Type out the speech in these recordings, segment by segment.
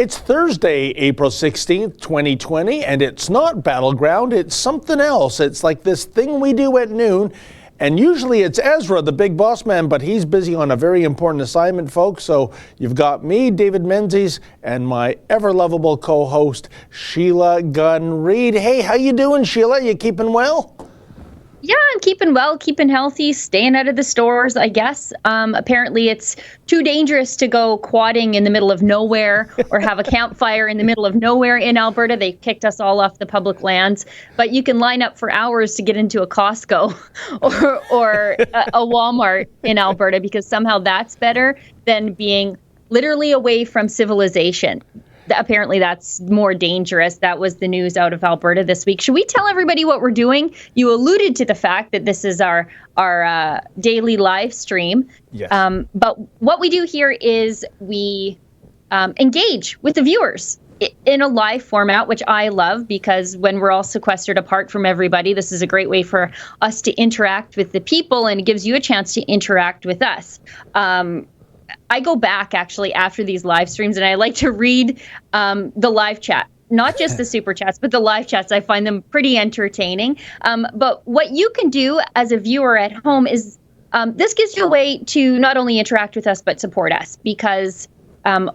It's Thursday, April 16th, 2020, and it's not Battleground, it's something else. It's like this thing we do at noon, and usually it's Ezra, the big boss man, but he's busy on a very important assignment, folks. So you've got me, David Menzies, and my ever-lovable co-host, Sheila Gunn-Reid. Hey, how you doing, Sheila? You keeping well? Yeah, I'm keeping well, keeping healthy, staying out of the stores, I guess. Apparently, it's too dangerous to go quadding in the middle of nowhere or have a campfire in the middle of nowhere in Alberta. They kicked us all off the public lands. But you can line up for hours to get into a Costco or a Walmart in Alberta, because somehow that's better than being literally away from civilization. Apparently, that's more dangerous. That was the news out of Alberta this week. Should we tell everybody what we're doing? You alluded to the fact that this is our daily live stream. Yes. But what we do here is we engage with the viewers in a live format, which I love, because when we're all sequestered apart from everybody, this is a great way for us to interact with the people, and it gives you a chance to interact with us. I go back actually after these live streams, and I like to read the live chat, not just the super chats, but the live chats. I find them pretty entertaining. But what you can do as a viewer at home is this gives you a way to not only interact with us, but support us, because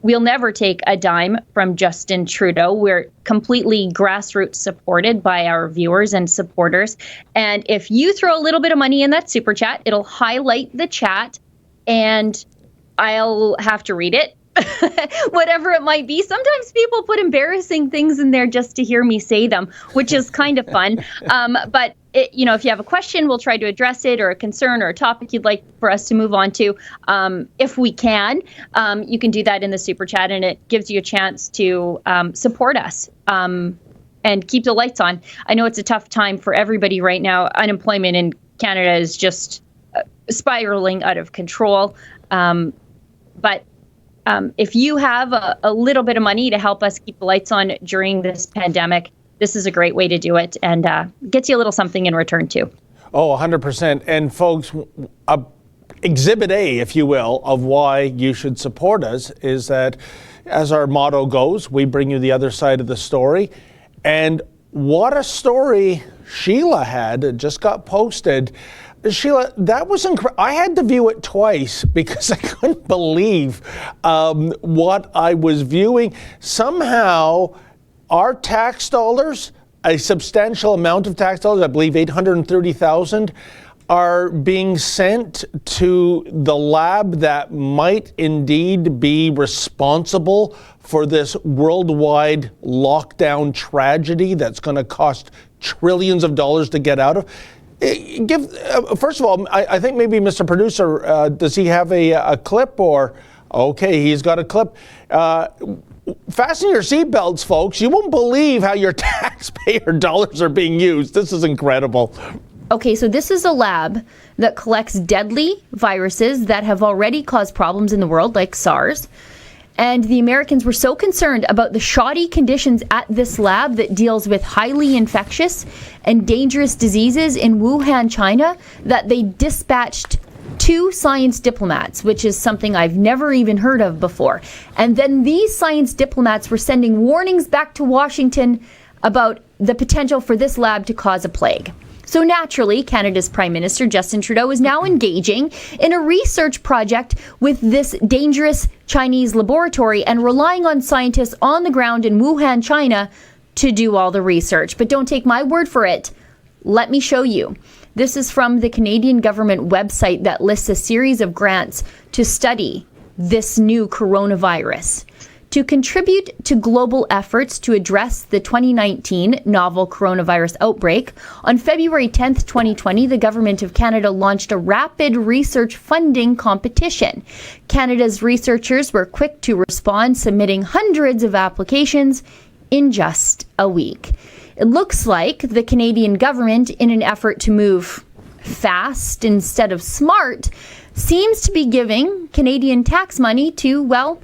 we'll never take a dime from Justin Trudeau. We're completely grassroots supported by our viewers and supporters. And if you throw a little bit of money in that super chat, it'll highlight the chat, and I'll have to read it, whatever it might be. Sometimes people put embarrassing things in there just to hear me say them, which is kind of fun. But if you have a question, we'll try to address it, or a concern or a topic you'd like for us to move on to. If we can, you can do that in the super chat, and it gives you a chance to support us and keep the lights on. I know it's a tough time for everybody right now. Unemployment in Canada is just spiraling out of control. But if you have a little bit of money to help us keep the lights on during this pandemic, this is a great way to do it, and gets you a little something in return too. Oh, 100%. And folks, Exhibit A, if you will, of why you should support us is that, as our motto goes, we bring you the other side of the story. And what a story Sheila had. It just got posted. Sheila, that was incredible. I had to view it twice because I couldn't believe what I was viewing. Somehow, our tax dollars, a substantial amount of tax dollars, I believe 830,000, are being sent to the lab that might indeed be responsible for this worldwide lockdown tragedy that's going to cost trillions of dollars to get out of. First of all, I think maybe Mr. Producer, does he have a clip? Or okay, he's got a clip. Fasten your seatbelts, folks. You won't believe how your taxpayer dollars are being used. This is incredible. Okay, so this is a lab that collects deadly viruses that have already caused problems in the world, like SARS. And the Americans were so concerned about the shoddy conditions at this lab that deals with highly infectious and dangerous diseases in Wuhan, China, that they dispatched 2 science diplomats, which is something I've never even heard of before. And then these science diplomats were sending warnings back to Washington about the potential for this lab to cause a plague. So naturally, Canada's Prime Minister Justin Trudeau is now engaging in a research project with this dangerous Chinese laboratory and relying on scientists on the ground in Wuhan, China, to do all the research. But don't take my word for it. Let me show you. This is from the Canadian government website that lists a series of grants to study this new coronavirus. To contribute to global efforts to address the 2019 novel coronavirus outbreak, on February 10th, 2020, the Government of Canada launched a rapid research funding competition. Canada's researchers were quick to respond, submitting hundreds of applications in just a week. It looks like the Canadian government, in an effort to move fast instead of smart, seems to be giving Canadian tax money to, well,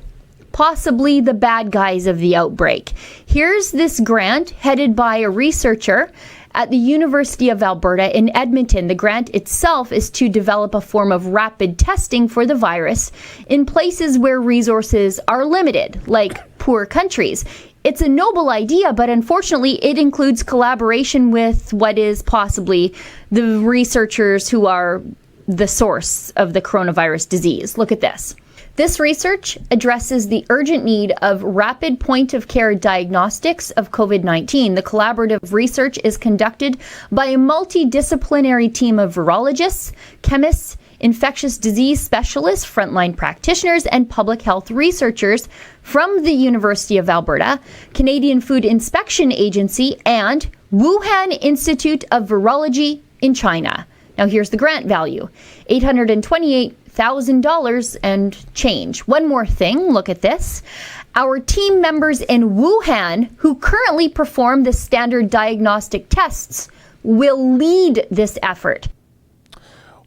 possibly the bad guys of the outbreak. Here's this grant headed by a researcher at the University of Alberta in Edmonton. The grant itself is to develop a form of rapid testing for the virus in places where resources are limited, like poor countries. It's a noble idea, but unfortunately it includes collaboration with what is possibly the researchers who are the source of the coronavirus disease. Look at this. This research addresses the urgent need of rapid point-of-care diagnostics of COVID-19. The collaborative research is conducted by a multidisciplinary team of virologists, chemists, infectious disease specialists, frontline practitioners, and public health researchers from the University of Alberta, Canadian Food Inspection Agency, and Wuhan Institute of Virology in China. Now here's the grant value, $828,000 and change. One more thing, look at this. Our team members in Wuhan, who currently perform the standard diagnostic tests, will lead this effort.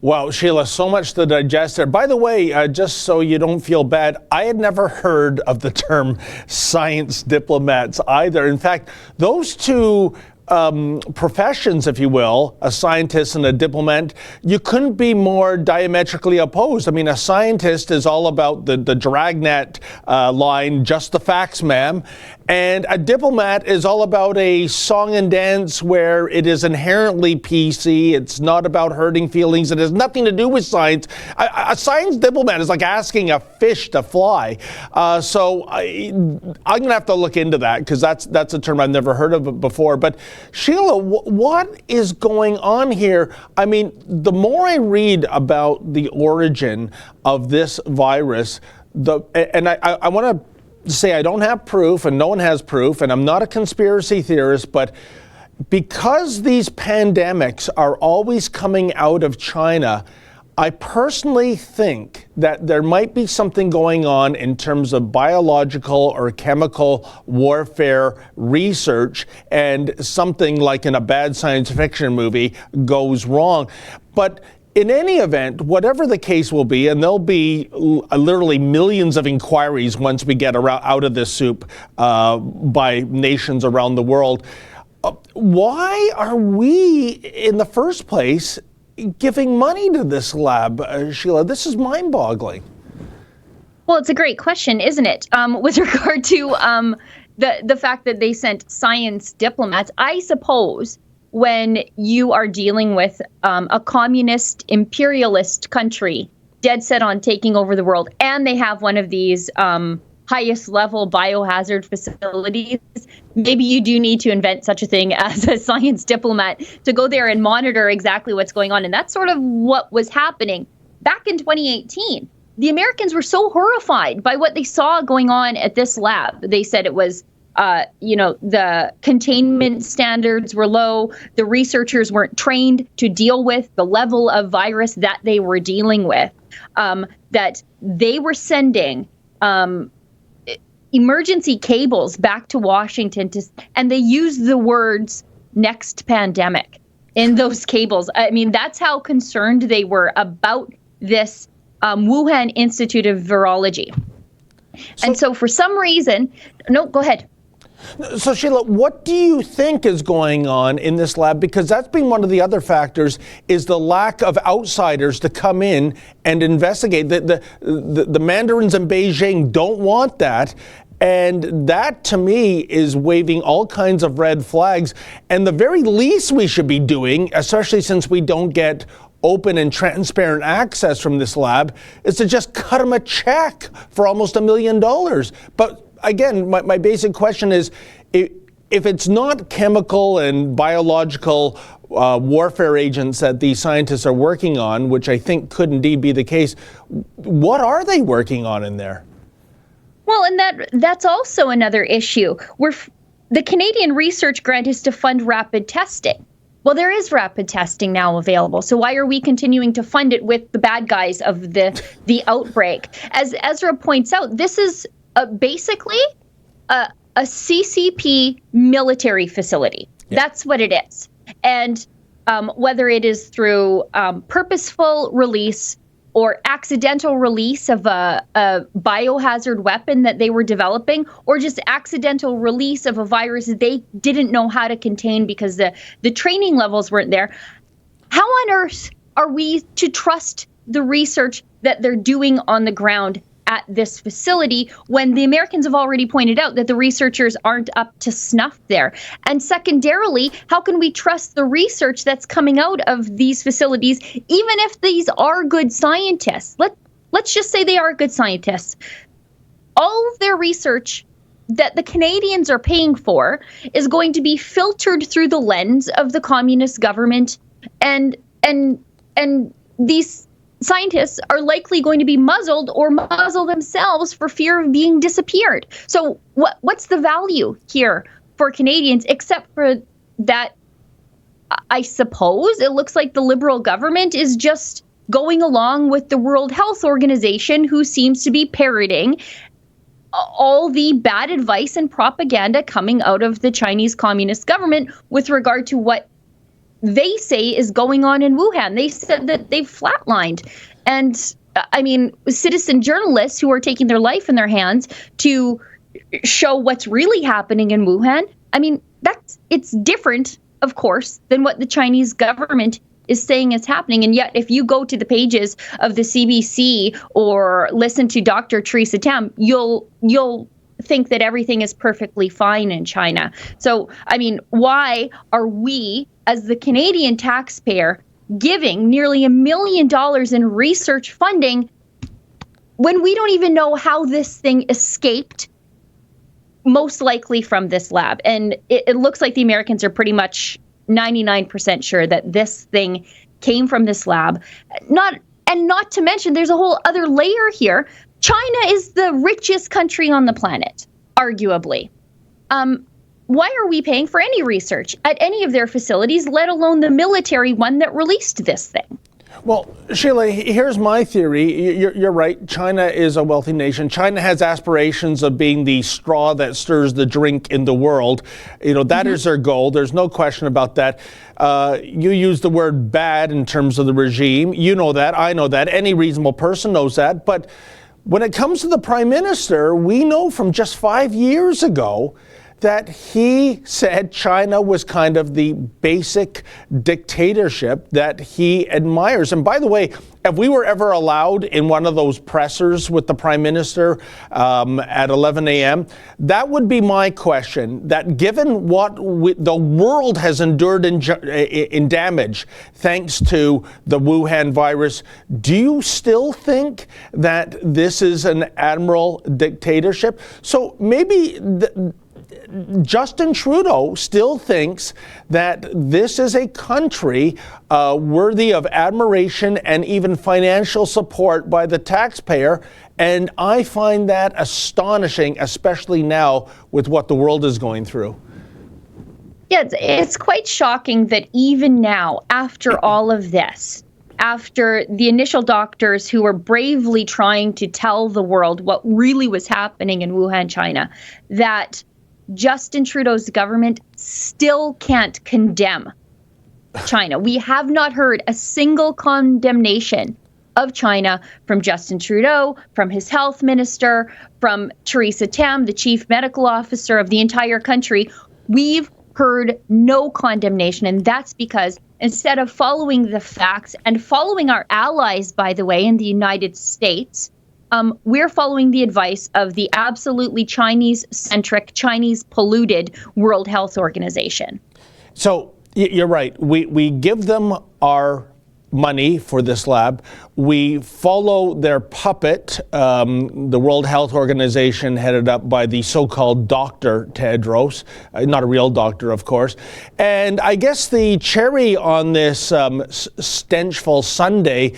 Wow, Sheila, so much to digest there. By the way, just so you don't feel bad, I had never heard of the term science diplomats either. In fact, those two professions, if you will, a scientist and a diplomat, you couldn't be more diametrically opposed. I mean, a scientist is all about the dragnet line, just the facts, ma'am. And a diplomat is all about a song and dance where it is inherently PC. It's not about hurting feelings. It has nothing to do with science. A science diplomat is like asking a fish to fly. So I'm going to have to look into that because that's a term I've never heard of before. But Sheila, what is going on here? I mean, the more I read about the origin of this virus, I want to say I don't have proof and no one has proof, and I'm not a conspiracy theorist, but because these pandemics are always coming out of China, I personally think that there might be something going on in terms of biological or chemical warfare research, and something like in a bad science fiction movie goes wrong. But in any event, whatever the case will be, and there'll be literally millions of inquiries once we get out of this soup by nations around the world, why are we in the first place giving money to this lab, Sheila? This is mind-boggling. Well, it's a great question, isn't it? With regard to the fact that they sent science diplomats, I suppose when you are dealing with a communist imperialist country dead set on taking over the world, and they have one of these highest level biohazard facilities, maybe you do need to invent such a thing as a science diplomat to go there and monitor exactly what's going on. And that's sort of what was happening back in 2018. The Americans were so horrified by what they saw going on at this lab. They said it was the containment standards were low. The researchers weren't trained to deal with the level of virus that they were dealing with, that they were sending emergency cables back to Washington and they used the words next pandemic in those cables. I mean, that's how concerned they were about this Wuhan Institute of Virology. And so for some reason, no, go ahead. So, Sheila, what do you think is going on in this lab? Because that's been one of the other factors, is the lack of outsiders to come in and investigate. The mandarins in Beijing don't want that. And that, to me, is waving all kinds of red flags. And the very least we should be doing, especially since we don't get open and transparent access from this lab, is to just cut them a check for almost $1 million. But again, my basic question is, if it's not chemical and biological warfare agents that these scientists are working on, which I think could indeed be the case, what are they working on in there? Well, and that's also another issue. The Canadian research grant is to fund rapid testing. Well, there is rapid testing now available. So why are we continuing to fund it with the bad guys of the outbreak? As Ezra points out, this is basically a CCP military facility. Yeah. That's what it is. And whether it is through purposeful release or accidental release of a biohazard weapon that they were developing, or just accidental release of a virus that they didn't know how to contain because the training levels weren't there. How on earth are we to trust the research that they're doing on the ground at this facility when the Americans have already pointed out that the researchers aren't up to snuff there? And secondarily, how can we trust the research that's coming out of these facilities, even if these are good scientists? Let's just say they are good scientists. All of their research that the Canadians are paying for is going to be filtered through the lens of the communist government, and these scientists are likely going to be muzzled or muzzle themselves for fear of being disappeared. So what's the value here for Canadians, except for that? I suppose it looks like the Liberal government is just going along with the World Health Organization, who seems to be parroting all the bad advice and propaganda coming out of the Chinese Communist government with regard to what they say is going on in Wuhan. They said that they've flatlined. And I mean, citizen journalists who are taking their life in their hands to show what's really happening in Wuhan. I mean, it's different, of course, than what the Chinese government is saying is happening. And yet, if you go to the pages of the CBC or listen to Dr. Theresa Tam, you'll think that everything is perfectly fine in China. So, I mean, why are we, as the Canadian taxpayer, giving nearly $1 million in research funding when we don't even know how this thing escaped, most likely from this lab? And it looks like the Americans are pretty much 99% sure that this thing came from this lab. Not to mention, there's a whole other layer here. China is the richest country on the planet, arguably. Why are we paying for any research at any of their facilities, let alone the military one that released this thing? Well, Sheila, here's my theory. You're right. China is a wealthy nation. China has aspirations of being the straw that stirs the drink in the world. You know, that is their goal. There's no question about that. You use the word bad in terms of the regime. You know that. I know that. Any reasonable person knows that. But when it comes to the Prime Minister, we know from just 5 years ago that he said China was kind of the basic dictatorship that he admires. And by the way, if we were ever allowed in one of those pressers with the Prime Minister at 11 a.m., that would be my question, that given what the world has endured in damage thanks to the Wuhan virus, do you still think that this is an admiral dictatorship? So maybe Justin Trudeau still thinks that this is a country worthy of admiration and even financial support by the taxpayer. And I find that astonishing, especially now with what the world is going through. Yeah, it's quite shocking that even now, after all of this, after the initial doctors who were bravely trying to tell the world what really was happening in Wuhan, China, that Justin Trudeau's government still can't condemn China. We have not heard a single condemnation of China from Justin Trudeau, from his health minister, from Theresa Tam, the chief medical officer of the entire country. We've heard no condemnation, and that's because instead of following the facts and following our allies, by the way, in the United States, we're following the advice of the absolutely Chinese-centric, Chinese-polluted World Health Organization. So you're right. We give them our money for this lab. We follow their puppet, the World Health Organization, headed up by the so-called Dr. Tedros, not a real doctor, of course. And I guess the cherry on this stenchful Sunday,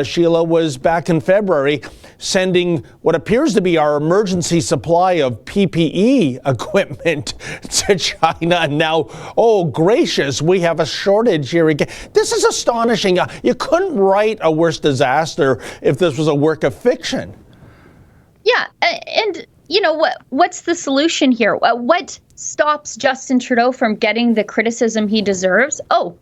Sheila, was back in February, sending what appears to be our emergency supply of PPE equipment to China. And now, oh gracious, we have a shortage here again. This is astonishing. You couldn't write a worse disaster if this was a work of fiction. Yeah, and you know what's the solution here? What stops Justin Trudeau from getting the criticism he deserves? Oh,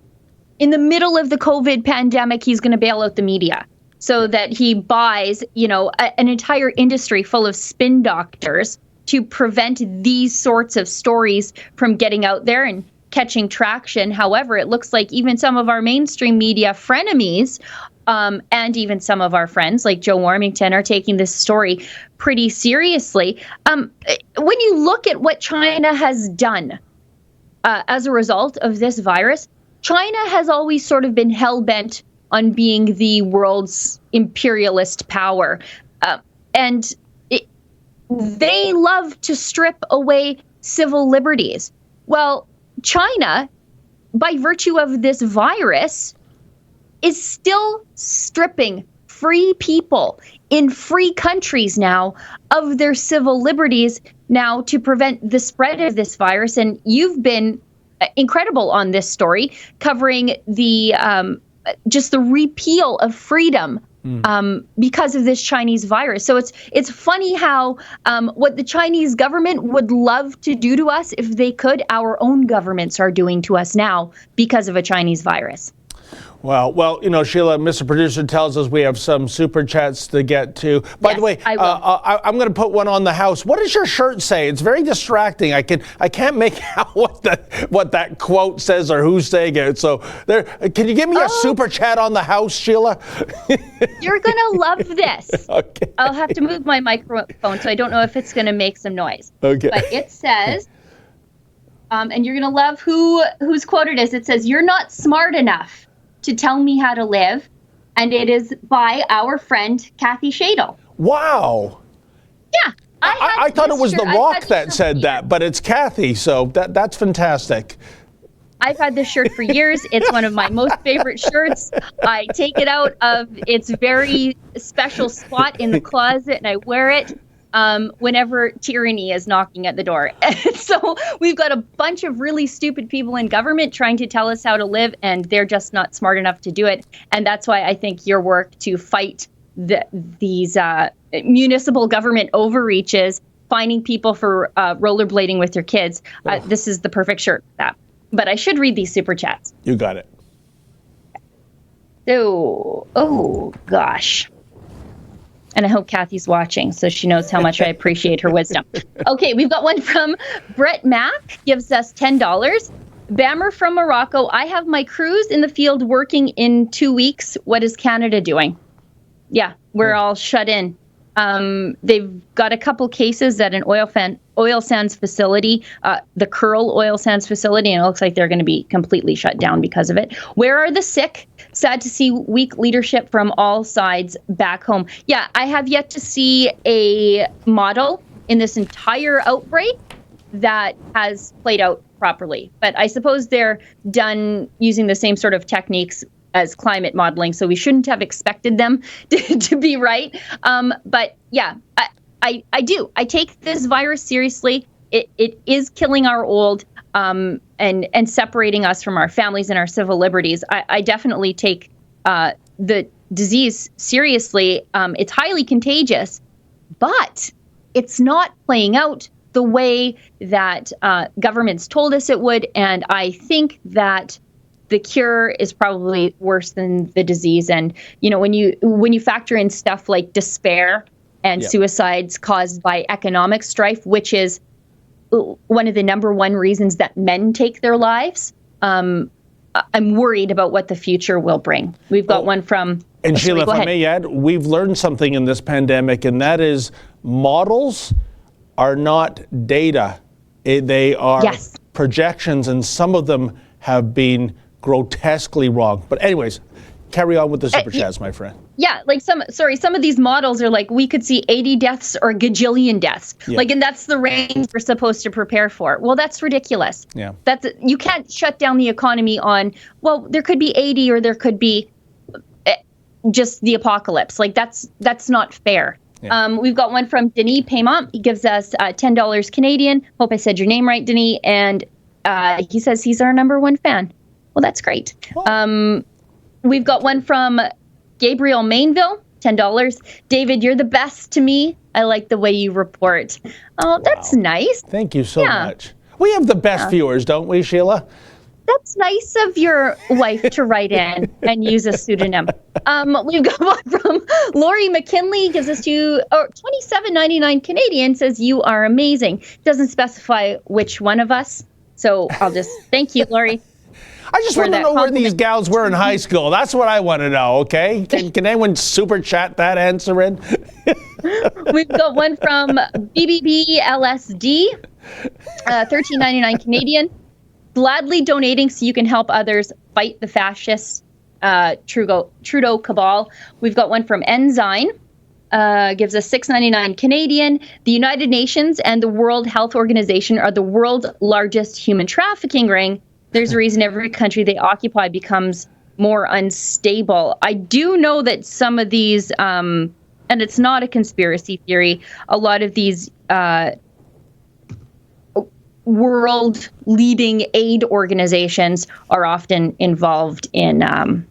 in the middle of the COVID pandemic, he's going to bail out the media so that he buys, an entire industry full of spin doctors to prevent these sorts of stories from getting out there and catching traction. However, it looks like even some of our mainstream media frenemies, and even some of our friends like Joe Warmington, are taking this story pretty seriously. When you look at what China has done as a result of this virus, China has always sort of been hell-bent on being the world's imperialist power. And they love to strip away civil liberties. Well, China, by virtue of this virus, is still stripping free people in free countries now of their civil liberties now to prevent the spread of this virus. And you've been incredible on this story, covering the just the repeal of freedom because of this Chinese virus. So it's funny how what the Chinese government would love to do to us if they could, our own governments are doing to us now because of a Chinese virus. Well, Sheila, Mr. Producer tells us we have some super chats to get to. By the way, I'm going to put one on the house. What does your shirt say? It's very distracting. I can't make out what that quote says or who's saying it. So can you give me a super chat on the house, Sheila? You're going to love this. Okay. I'll have to move my microphone, so I don't know if it's going to make some noise. Okay. But it says, and you're going to love whose quote it is. It says, "You're not smart enough to tell me how to live," and it is by our friend Kathy Shadle. Wow. Yeah. I thought it was The Rock that said that, but it's Kathy, so that's fantastic. I've had this shirt for years. It's one of my most favorite shirts. I take it out of its very special spot in the closet and I wear it whenever tyranny is knocking at the door. So we've got a bunch of really stupid people in government trying to tell us how to live, and they're just not smart enough to do it. And that's why I think your work to fight these municipal government overreaches, finding people for rollerblading with their kids, this is the perfect shirt for that. But I should read these super chats. You got it. So, oh gosh. And I hope Kathy's watching so she knows how much I appreciate her wisdom. Okay, we've got one from Brett Mack, gives us $10. Bammer from Morocco. I have my crews in the field working in 2 weeks. What is Canada doing? Yeah, we're all shut in. They've got a couple cases at an oil sands facility, the Curl oil sands facility, and it looks like they're going to be completely shut down because of it. Where are the sick? Sad to see weak leadership from all sides back home. Yeah, I have yet to see a model in this entire outbreak that has played out properly. But I suppose they're done using the same sort of techniques as climate modeling, so we shouldn't have expected them to be right. But yeah, I do. I take this virus seriously. It is killing our old and separating us from our families and our civil liberties. I definitely take the disease seriously. It's highly contagious, but it's not playing out the way that governments told us it would. And I think that the cure is probably worse than the disease. And, when you factor in stuff like despair and suicides caused by economic strife, which is one of the number one reasons that men take their lives, I'm worried about what the future will bring. We've got one from... And Sheila, if I may add, we've learned something in this pandemic, and that is models are not data. They are projections, and some of them have been grotesquely wrong. But anyways, carry on with the super chats, my friend. Yeah, like some of these models are like, we could see 80 deaths or a gajillion deaths. Yeah. And that's the range we're supposed to prepare for. Well, that's ridiculous. Yeah. You can't shut down the economy on, well, there could be 80 or there could be just the apocalypse. That's not fair. Yeah. We've got one from Denis Paymont. He gives us $10 Canadian. Hope I said your name right, Denis. And he says he's our number one fan. Well, that's great. Oh. We've got one from Gabriel Mainville, $10. David, you're the best to me. I like the way you report. Oh, that's nice. Thank you so much. We have the best viewers, don't we, Sheila? That's nice of your wife to write in and use a pseudonym. We've got one from Lori McKinley, gives us $27.99 Canadian, says you are amazing. Doesn't specify which one of us. So I'll just thank you, Lori. I just want to know where these gals were in high school. That's what I want to know, okay? Can anyone super chat that answer in? We've got one from BBB LSD, $13.99 Canadian. Gladly donating so you can help others fight the fascist Trudeau cabal. We've got one from Enzyme. Gives us $6.99 Canadian. The United Nations and the World Health Organization are the world's largest human trafficking ring. There's a reason every country they occupy becomes more unstable. I do know that some of these, and it's not a conspiracy theory, a lot of these world leading aid organizations are often involved in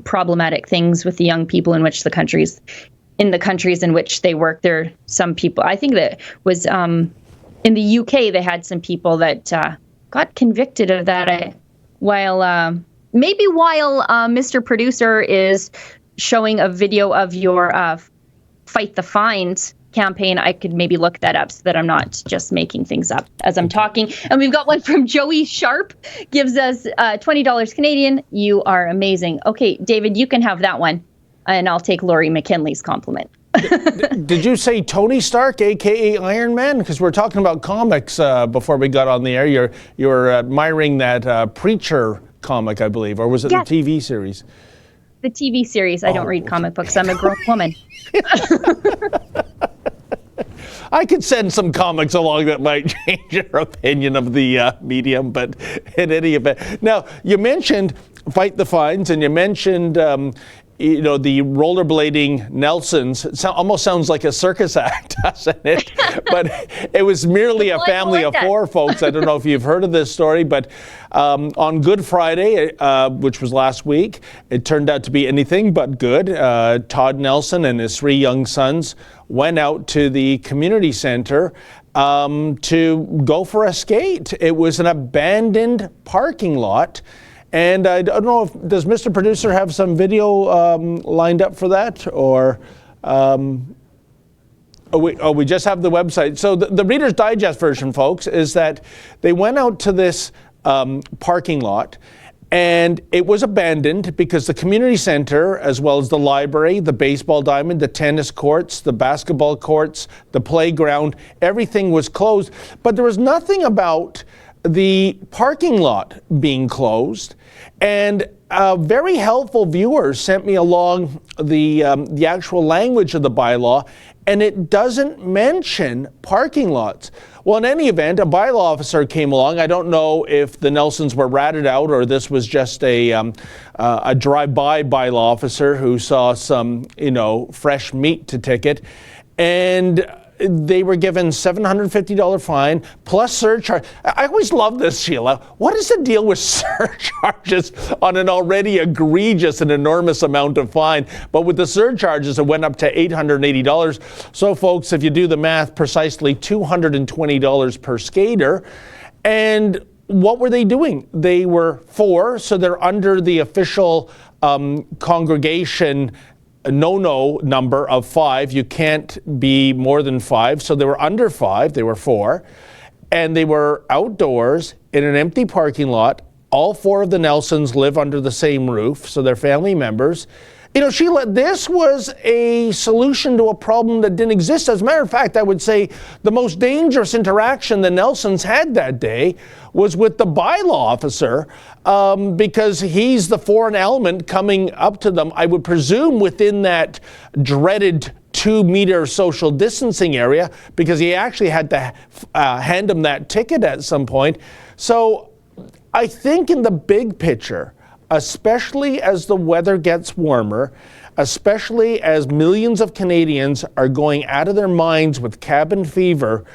problematic things with the young people in which the countries in which they work. There are some people, I think that was in the UK, they had some people that got convicted of that while Mr. Producer is showing a video of your Fight the Fines campaign. I could maybe look that up so that I'm not just making things up as I'm talking. And we've got one from Joey Sharp, gives us $20 Canadian. You are amazing. Okay, David, you can have that one, and I'll take Lori McKinley's compliment. Did you say Tony Stark, a.k.a. Iron Man? Because we're talking about comics before we got on the air. You're admiring that Preacher comic, I believe, or was it the TV series? The TV series. I don't read comic books. I'm a grown woman. I could send some comics along that might change your opinion of the medium, but in any event. Now, you mentioned Fight the Fines, and you mentioned the rollerblading Nelsons. It almost sounds like a circus act, doesn't it? But it was merely a family of four folks. I don't know if you've heard of this story, but on Good Friday, which was last week, it turned out to be anything but good. Todd Nelson and his three young sons went out to the community center to go for a skate. It was an abandoned parking lot. And I don't know does Mr. Producer have some video lined up for that, or we just have the website. So the Reader's Digest version, folks, is that they went out to this parking lot, and it was abandoned because the community center, as well as the library, the baseball diamond, the tennis courts, the basketball courts, the playground, everything was closed. But there was nothing about the parking lot being closed, and very helpful viewers sent me along the actual language of the bylaw, and it doesn't mention parking lots. Well, in any event, a bylaw officer came along. I don't know if the Nelsons were ratted out or this was just a drive-by bylaw officer who saw some, fresh meat to ticket, and they were given $750 fine plus surcharge. I always love this, Sheila. What is the deal with surcharges on an already egregious and enormous amount of fine? But with the surcharges, it went up to $880. So, folks, if you do the math, precisely $220 per skater. And what were they doing? They were four, so they're under the official congregation no number of 5. You can't be more than 5. So they were under 5. They were 4. And they were outdoors in an empty parking lot. All 4 of the Nelsons live under the same roof, so they're family members. Sheila, this was a solution to a problem that didn't exist. As a matter of fact, I would say the most dangerous interaction the Nelsons had that day was with the bylaw officer, because he's the foreign element coming up to them, I would presume, within that dreaded 2-meter social distancing area, because he actually had to hand him that ticket at some point. So I think in the big picture, especially as the weather gets warmer, especially as millions of Canadians are going out of their minds with cabin fever,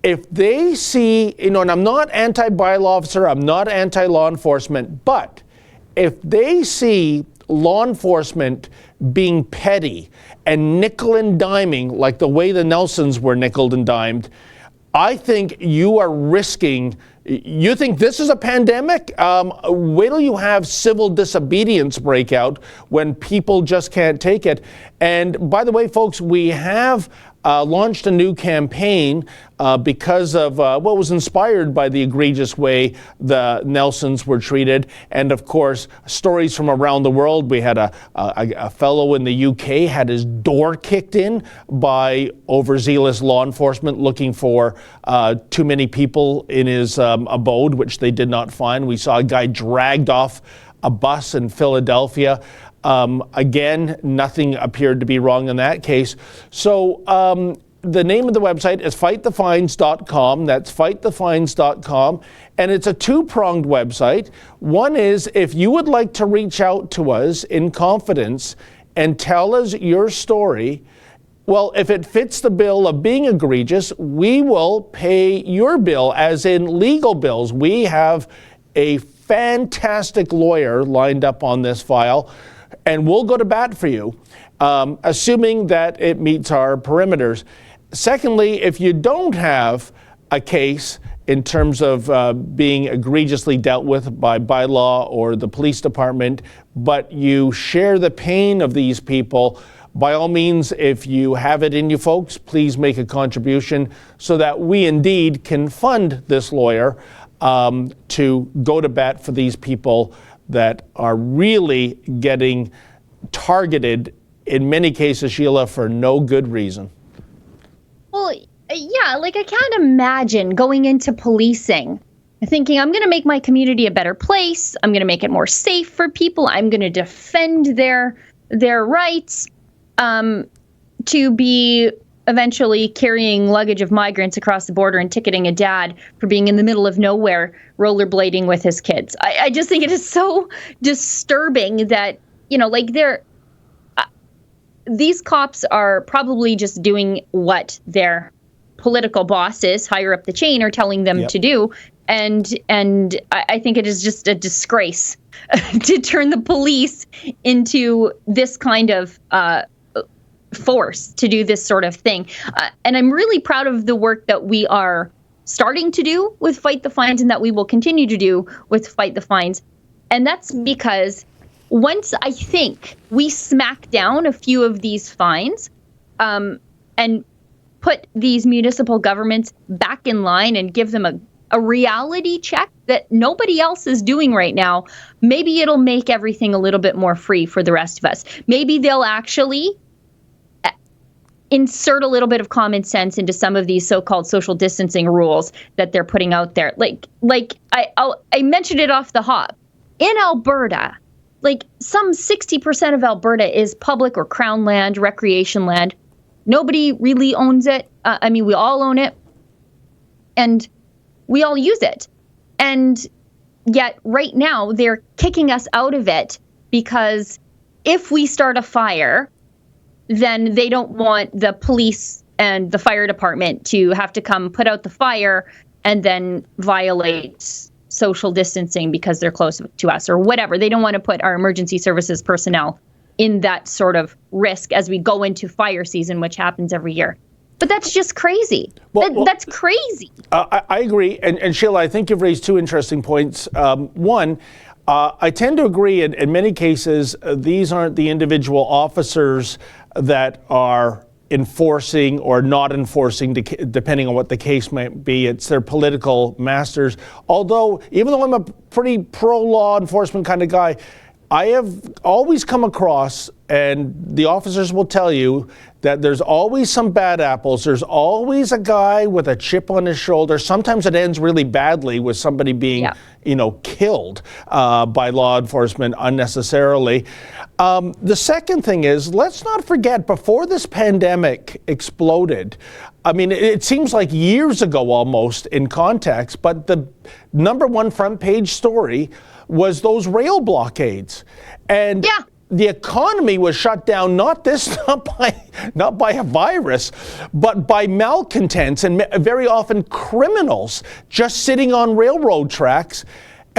if they see, and I'm not anti-bylaw officer, I'm not anti-law enforcement, but if they see law enforcement being petty and nickel and diming like the way the Nelsons were nickel and dimed, I think you are risking. You think this is a pandemic? Wait till you have civil disobedience break out when people just can't take it. And by the way, folks, we have launched a new campaign because of what was inspired by the egregious way the Nelsons were treated. And of course, stories from around the world. We had a fellow in the UK had his door kicked in by overzealous law enforcement looking for too many people in his abode, which they did not find. We saw a guy dragged off a bus in Philadelphia. Again, nothing appeared to be wrong in that case. So the name of the website is fightthefines.com. That's fightthefines.com. And it's a two-pronged website. One is if you would like to reach out to us in confidence and tell us your story, well, if it fits the bill of being egregious, we will pay your bill, as in legal bills. We have a fantastic lawyer lined up on this file, and we'll go to bat for you, assuming that it meets our perimeters. Secondly, if you don't have a case in terms of being egregiously dealt with by law or the police department, but you share the pain of these people, by all means, if you have it in you folks, please make a contribution so that we indeed can fund this lawyer to go to bat for these people that are really getting targeted, in many cases, Sheila, for no good reason. Well, yeah, like I can't imagine going into policing thinking I'm going to make my community a better place. I'm going to make it more safe for people. I'm going to defend their rights, to be eventually carrying luggage of migrants across the border and ticketing a dad for being in the middle of nowhere rollerblading with his kids. I just think it is so disturbing that, like these cops are probably just doing what their political bosses higher up the chain are telling them to do. And I think it is just a disgrace to turn the police into this kind of force to do this sort of thing. And I'm really proud of the work that we are starting to do with Fight the Fines and that we will continue to do with Fight the Fines. And that's because once I think we smack down a few of these fines and put these municipal governments back in line and give them a reality check that nobody else is doing right now, maybe it'll make everything a little bit more free for the rest of us. Maybe they'll actually insert a little bit of common sense into some of these so-called social distancing rules that they're putting out there. Like I mentioned it off the hop. In Alberta, like some 60% of Alberta is public or crown land, recreation land. Nobody really owns it. We all own it. And we all use it. And yet right now they're kicking us out of it because if we start a fire, then they don't want the police and the fire department to have to come put out the fire and then violate social distancing because they're close to us or whatever. They don't want to put our emergency services personnel in that sort of risk as we go into fire season, which happens every year. But that's just crazy. That's crazy. I agree. And Sheila, I think you've raised two interesting points. One, I tend to agree in many cases, these aren't the individual officers that are enforcing or not enforcing, depending on what the case might be. It's their political masters. Although, even though I'm a pretty pro-law enforcement kind of guy, I have always come across, and the officers will tell you, that there's always some bad apples. There's always a guy with a chip on his shoulder. Sometimes it ends really badly with somebody being, killed by law enforcement unnecessarily. The second thing is, let's not forget, before this pandemic exploded, it seems like years ago almost in context, but the number one front page story was those rail blockades. And the economy was shut down, not by a virus, but by malcontents and very often criminals just sitting on railroad tracks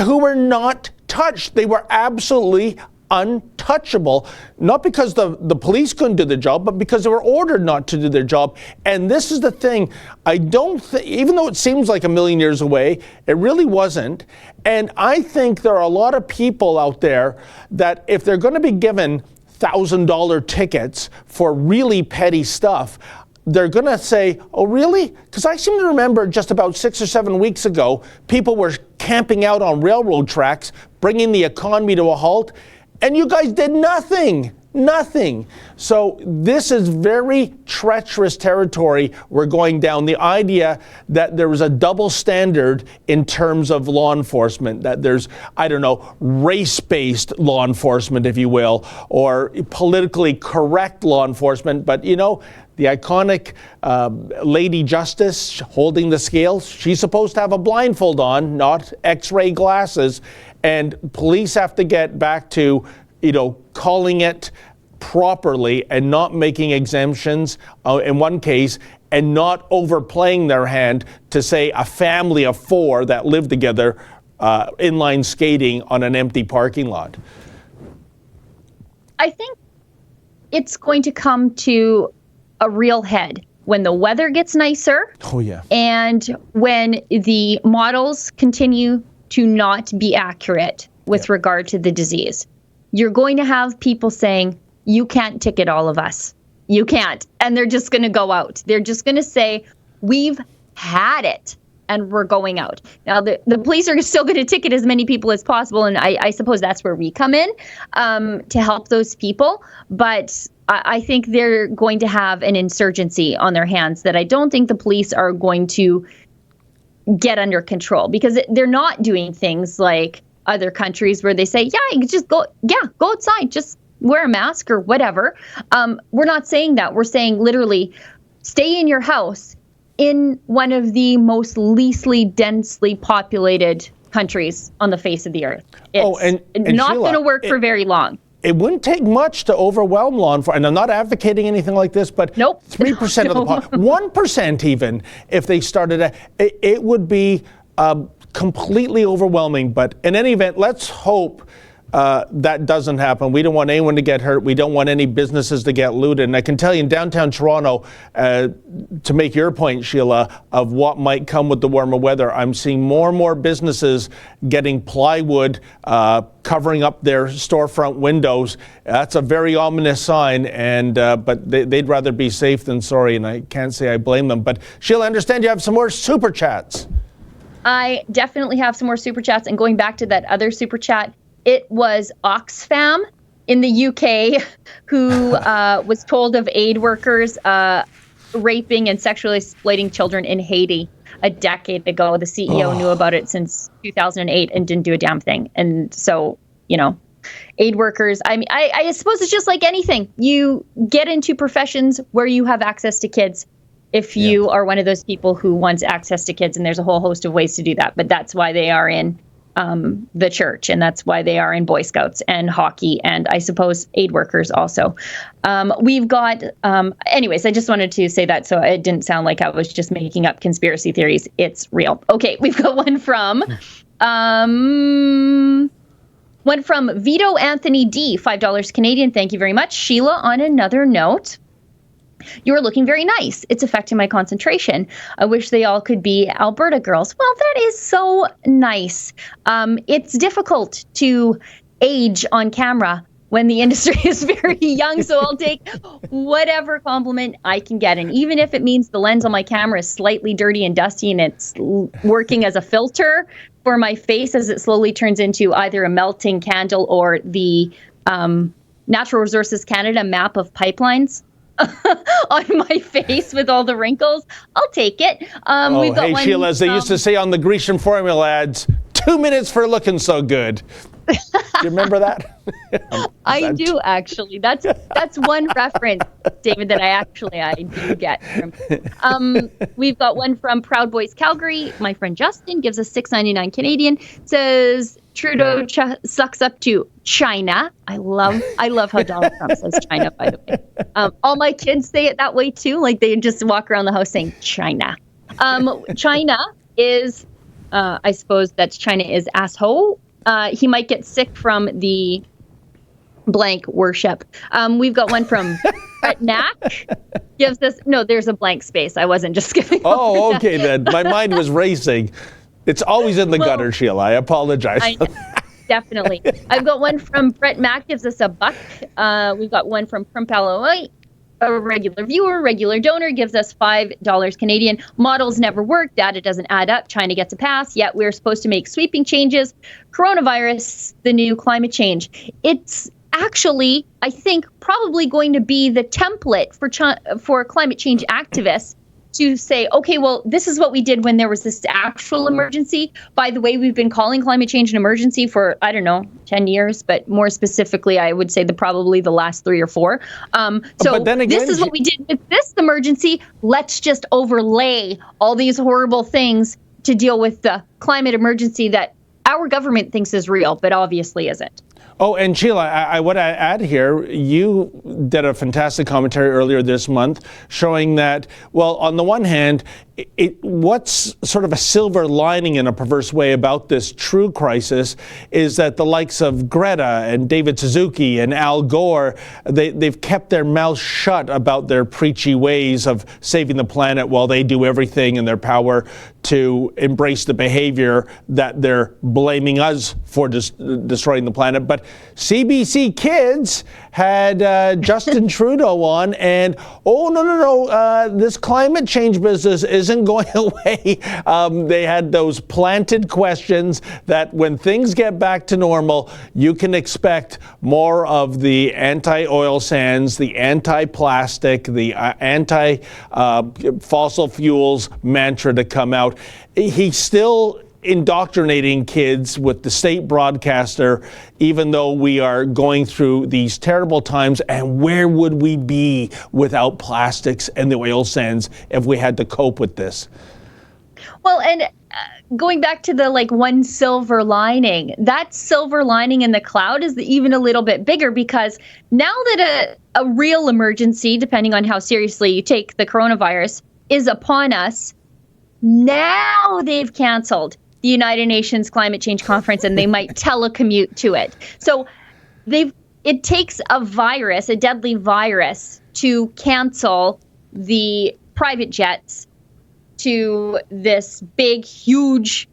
who were not touched. They were absolutely untouchable, not because the police couldn't do the job, but because they were ordered not to do their job. And this is the thing, even though it seems like a million years away, it really wasn't. And I think there are a lot of people out there that if they're going to be given $1,000 tickets for really petty stuff, they're going to say, oh, really? Because I seem to remember just about 6 or 7 weeks ago, people were camping out on railroad tracks, bringing the economy to a halt, and you guys did nothing. Nothing. So this is very treacherous territory we're going down. The idea that there is a double standard in terms of law enforcement, that there's, I don't know, race-based law enforcement, if you will, or politically correct law enforcement. But, you know, the iconic Lady Justice holding the scales, she's supposed to have a blindfold on, not X-ray glasses. And police have to get back to, you know, calling it properly and not making exemptions in one case, and not overplaying their hand to say a family of 4 that live together inline skating on an empty parking lot. I think it's going to come to a real head when the weather gets nicer. Oh, yeah. And when the models continue to not be accurate with regard to the disease. You're going to have people saying, you can't ticket all of us. You can't. And they're just going to go out. They're just going to say, we've had it and we're going out. Now, the police are still going to ticket as many people as possible. And I suppose that's where we come in to help those people. But I think they're going to have an insurgency on their hands that I don't think the police are going to get under control, because they're not doing things like other countries where they say, yeah, you can just go outside, just wear a mask or whatever. We're not saying that. We're saying literally stay in your house in one of the most leastly densely populated countries on the face of the earth. It's not going to work for very long. It wouldn't take much to overwhelm law enforcement, and I'm not advocating anything like this, but nope. 3% of the population, 1% even, if they started, it would be completely overwhelming. But in any event, let's hope that doesn't happen. We don't want anyone to get hurt. We don't want any businesses to get looted. And I can tell you in downtown Toronto, to make your point, Sheila, of what might come with the warmer weather, I'm seeing more and more businesses getting plywood covering up their storefront windows. That's a very ominous sign, and but they'd rather be safe than sorry, and I can't say I blame them. But Sheila, I understand you have some more super chats. I definitely have some more super chats, and going back to that other super chat, it was Oxfam in the UK who was told of aid workers raping and sexually exploiting children in Haiti a decade ago. The CEO knew about it since 2008 and didn't do a damn thing. And so, you know, aid workers, I mean, I suppose it's just like anything. You get into professions where you have access to kids if you are one of those people who wants access to kids, and there's a whole host of ways to do that. But that's why they are in the church, and that's why they are in Boy Scouts and hockey, and I suppose aid workers also. We've got, anyways, I just wanted to say that so it didn't sound like I was just making up conspiracy theories. It's real. Okay, we've got one from Vito Anthony D, $5 Canadian. Thank you very much. Sheila, on another note, you're looking very nice. It's affecting my concentration. I wish they all could be Alberta girls. Well, that is so nice. It's difficult to age on camera when the industry is very young, so I'll take whatever compliment I can get. And even if it means the lens on my camera is slightly dirty and dusty and it's working as a filter for my face as it slowly turns into either a melting candle or the Natural Resources Canada map of pipelines on my face with all the wrinkles, I'll take it. We've got one Sheila, as they used to say on the Grecian formula ads, 2 minutes for looking so good. Do you remember that? I do, actually. That's one reference, David, that I do get from. We've got one from Proud Boys Calgary. My friend Justin gives us $6.99 Canadian. Says Trudeau sucks up to China. I love how Donald Trump says China, by the way. All my kids say it that way too. Like they just walk around the house saying China. China is, I suppose that China is asshole. He might get sick from the blank worship. We've got one from Brett Mack. Gives us, no, there's a blank space. I wasn't just skipping. Oh, okay then. My mind was racing. It's always in the gutter, Sheila. I apologize. Definitely. I've got one from Brett Mack. Gives us $1. We've got one from Primpalo a regular viewer, regular donor gives us $5 Canadian. Models never work. Data doesn't add up. China gets a pass. Yet we're supposed to make sweeping changes. Coronavirus, the new climate change. It's actually, I think, probably going to be the template for climate change activists to say, okay, well, this is what we did when there was this actual emergency. By the way, we've been calling climate change an emergency for, 10 years, but more specifically, I would say probably the last 3 or 4. But then again, this is what we did with this emergency. Let's just overlay all these horrible things to deal with the climate emergency that our government thinks is real, but obviously isn't. Oh, and Sheila, I would add here, you did a fantastic commentary earlier this month showing that, well, on the one hand, what's sort of a silver lining in a perverse way about this true crisis is that the likes of Greta and David Suzuki and Al Gore, they've kept their mouths shut about their preachy ways of saving the planet while they do everything in their power to embrace the behavior that they're blaming us for destroying the planet. But CBC Kids had Justin Trudeau on, and this climate change business isn't going away. They had those planted questions that when things get back to normal, you can expect more of the anti-oil sands, the anti-plastic, the anti-fossil fuels mantra to come out. He's still indoctrinating kids with the state broadcaster, even though we are going through these terrible times. And where would we be without plastics and the oil sands if we had to cope with this? Well, and going back to the one silver lining, that silver lining in the cloud is even a little bit bigger, because now that a real emergency, depending on how seriously you take the coronavirus, is upon us, now they've canceled the United Nations Climate Change Conference, and they might telecommute to it. So it takes a virus, a deadly virus, to cancel the private jets to this big, huge,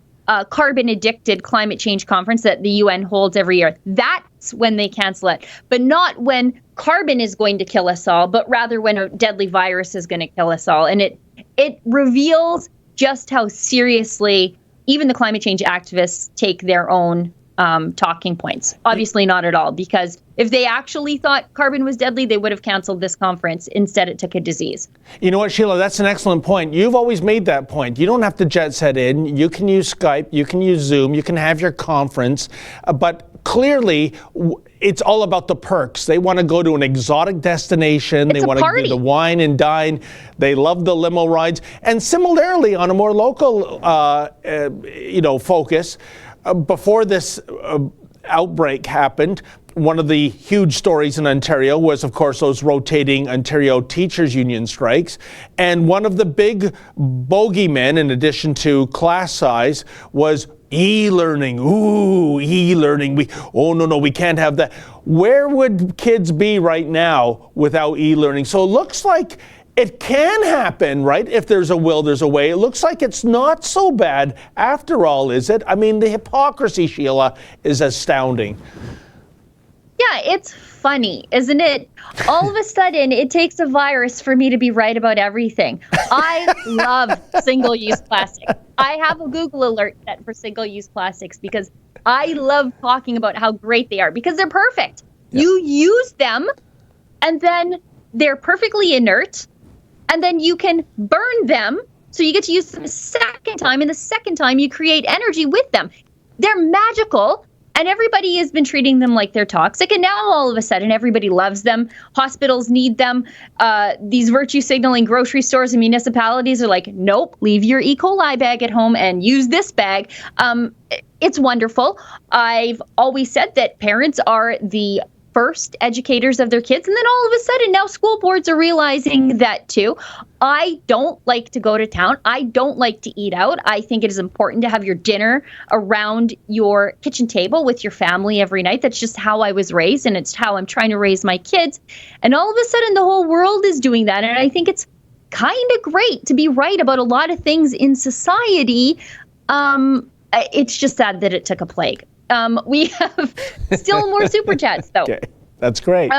carbon-addicted climate change conference that the UN holds every year. That's when they cancel it, but not when carbon is going to kill us all, but rather when a deadly virus is going to kill us all. And it reveals just how seriously even the climate change activists take their own talking points. Obviously not at all, because if they actually thought carbon was deadly, they would have canceled this conference. Instead, it took a disease. You know what, Sheila, that's an excellent point. You've always made that point. You don't have to jet set in. You can use Skype. You can use Zoom. You can have your conference. But clearly, it's all about the perks. They want to go to an exotic destination. They want to do the wine and dine. They love the limo rides. And similarly, on a more local, focus, before this outbreak happened, one of the huge stories in Ontario was, of course, those rotating Ontario Teachers Union strikes. And one of the big bogeymen, in addition to class size, was e-learning. Ooh, e-learning. We can't have that. Where would kids be right now without e-learning? So it looks like it can happen, right? If there's a will, there's a way. It looks like it's not so bad after all, is it? I mean, the hypocrisy, Sheila, is astounding. Yeah, it's funny, isn't it? All of a sudden, it takes a virus for me to be right about everything. I love single-use plastic. I have a Google alert set for single-use plastics because I love talking about how great they are, because they're perfect. Yep. You use them, and then they're perfectly inert, and then you can burn them, so you get to use them a second time, and the second time you create energy with them. They're magical. And everybody has been treating them like they're toxic. And now all of a sudden, everybody loves them. Hospitals need them. These virtue signaling grocery stores and municipalities are like, nope, leave your E. coli bag at home and use this bag. It's wonderful. I've always said that parents are the first educators of their kids. And then all of a sudden, now school boards are realizing that too. I don't like to go to town. I don't like to eat out. I think it is important to have your dinner around your kitchen table with your family every night. That's just how I was raised, and it's how I'm trying to raise my kids. And all of a sudden, the whole world is doing that. And I think it's kind of great to be right about a lot of things in society. It's just sad that it took a plague. We have still more super chats, though. Okay, that's great.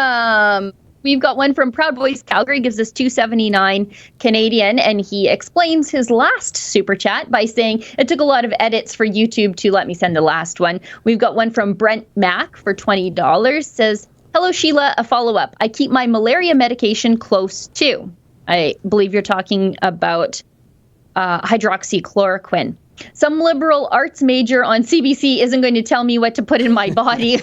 We've got one from Proud Boys Calgary, gives us $2.79 Canadian, and he explains his last super chat by saying it took a lot of edits for YouTube to let me send the last one. We've got one from Brent Mack for $20, says, hello, Sheila, a follow-up. I keep my malaria medication close to. I believe you're talking about hydroxychloroquine. Some liberal arts major on CBC isn't going to tell me what to put in my body.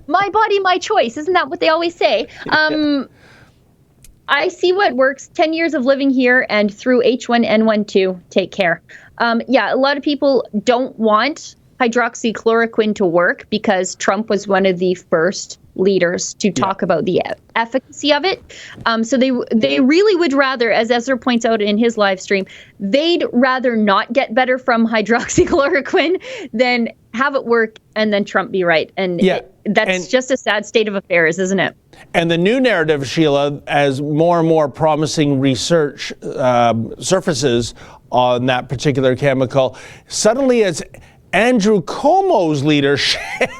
My body, my choice. Isn't that what they always say? I see what works. 10 years of living here and through H1N1 too. Take care. Yeah, a lot of people don't want hydroxychloroquine to work because Trump was one of the first leaders to talk about the efficacy of it. So they really would rather, as Ezra points out in his live stream, they'd rather not get better from hydroxychloroquine than have it work and then Trump be right. And that's just a sad state of affairs, isn't it? And the new narrative, Sheila, as more and more promising research surfaces on that particular chemical, suddenly it's Andrew Cuomo's leadership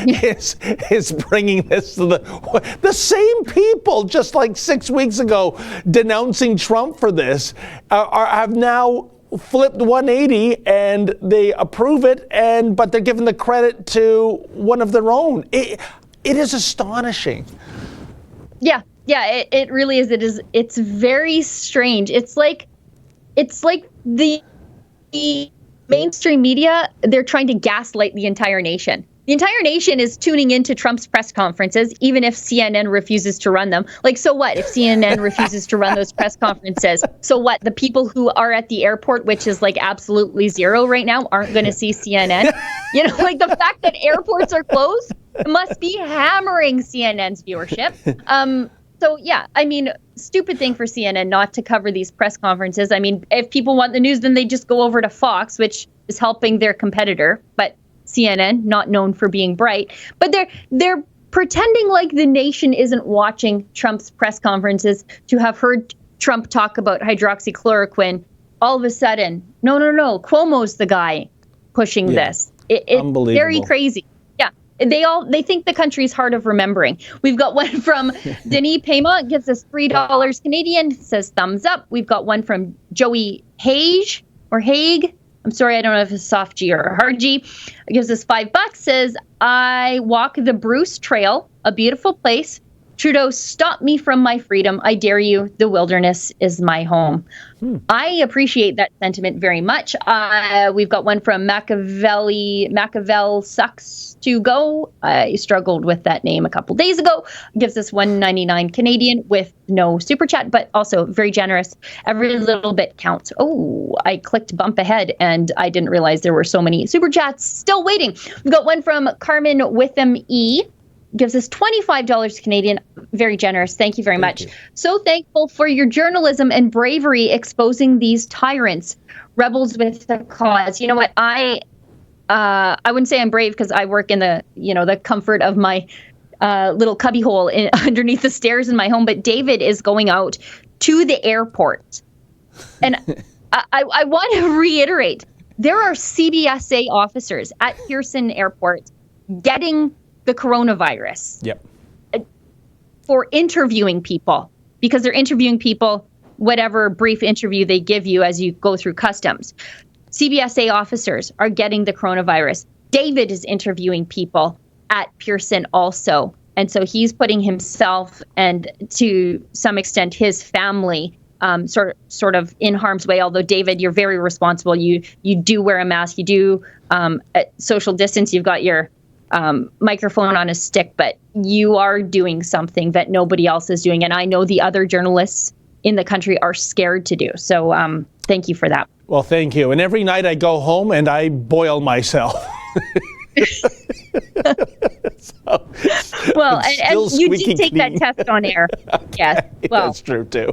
is bringing this to the same people, just like 6 weeks ago, denouncing Trump for this, have now flipped 180 and they approve it, but they're giving the credit to one of their own. It is astonishing. Yeah, it really is. It's very strange. It's like the mainstream media, they're trying to gaslight the entire nation. The entire nation is tuning into Trump's press conferences, even if CNN refuses to run them. Like, so what if CNN refuses to run those press conferences? So what? The people who are at the airport, which is like absolutely zero right now, aren't going to see CNN? You know, like the fact that airports are closed must be hammering CNN's viewership. So, yeah, I mean, stupid thing for CNN not to cover these press conferences. I mean, if people want the news, then they just go over to Fox, which is helping their competitor. But CNN, not known for being bright, but they're pretending like the nation isn't watching Trump's press conferences to have heard Trump talk about hydroxychloroquine. All of a sudden, no, Cuomo's the guy pushing this. It's very crazy. Yeah, they think the country's hard of remembering. We've got one from Denis Pema, gives us $3 Canadian, says thumbs up. We've got one from Joey Haig. I'm sorry, I don't know if it's soft G or a hard G. It gives us $5, says, I walk the Bruce Trail, a beautiful place. Trudeau, stop me from my freedom. I dare you. The wilderness is my home. I appreciate that sentiment very much. We've got one from Machiavel Sucks to Go. I struggled with that name a couple days ago. Gives us $1.99 Canadian with no super chat, but also very generous. Every little bit counts. Oh, I clicked bump ahead and I didn't realize there were so many super chats still waiting. We've got one from Carmen Witham E. Gives us $25 Canadian. Very generous. Thank you very much. So thankful for your journalism and bravery exposing these tyrants, rebels with a cause. You know what? I wouldn't say I'm brave because I work in the comfort of my little cubbyhole underneath the stairs in my home. But David is going out to the airport. And I want to reiterate, there are CBSA officers at Pearson Airport getting the coronavirus for interviewing people, because they're interviewing people, whatever brief interview they give you as you go through customs. CBSA officers are getting the coronavirus. David is interviewing people at Pearson also. And so he's putting himself and to some extent his family sort of in harm's way. Although, David, you're very responsible. You do wear a mask. You do social distance. You've got your microphone on a stick, but you are doing something that nobody else is doing. And I know the other journalists in the country are scared to do. So thank you for that. Well, thank you. And every night I go home and I boil myself. Well, and you did take that test on air. Yes. Well, that's true too.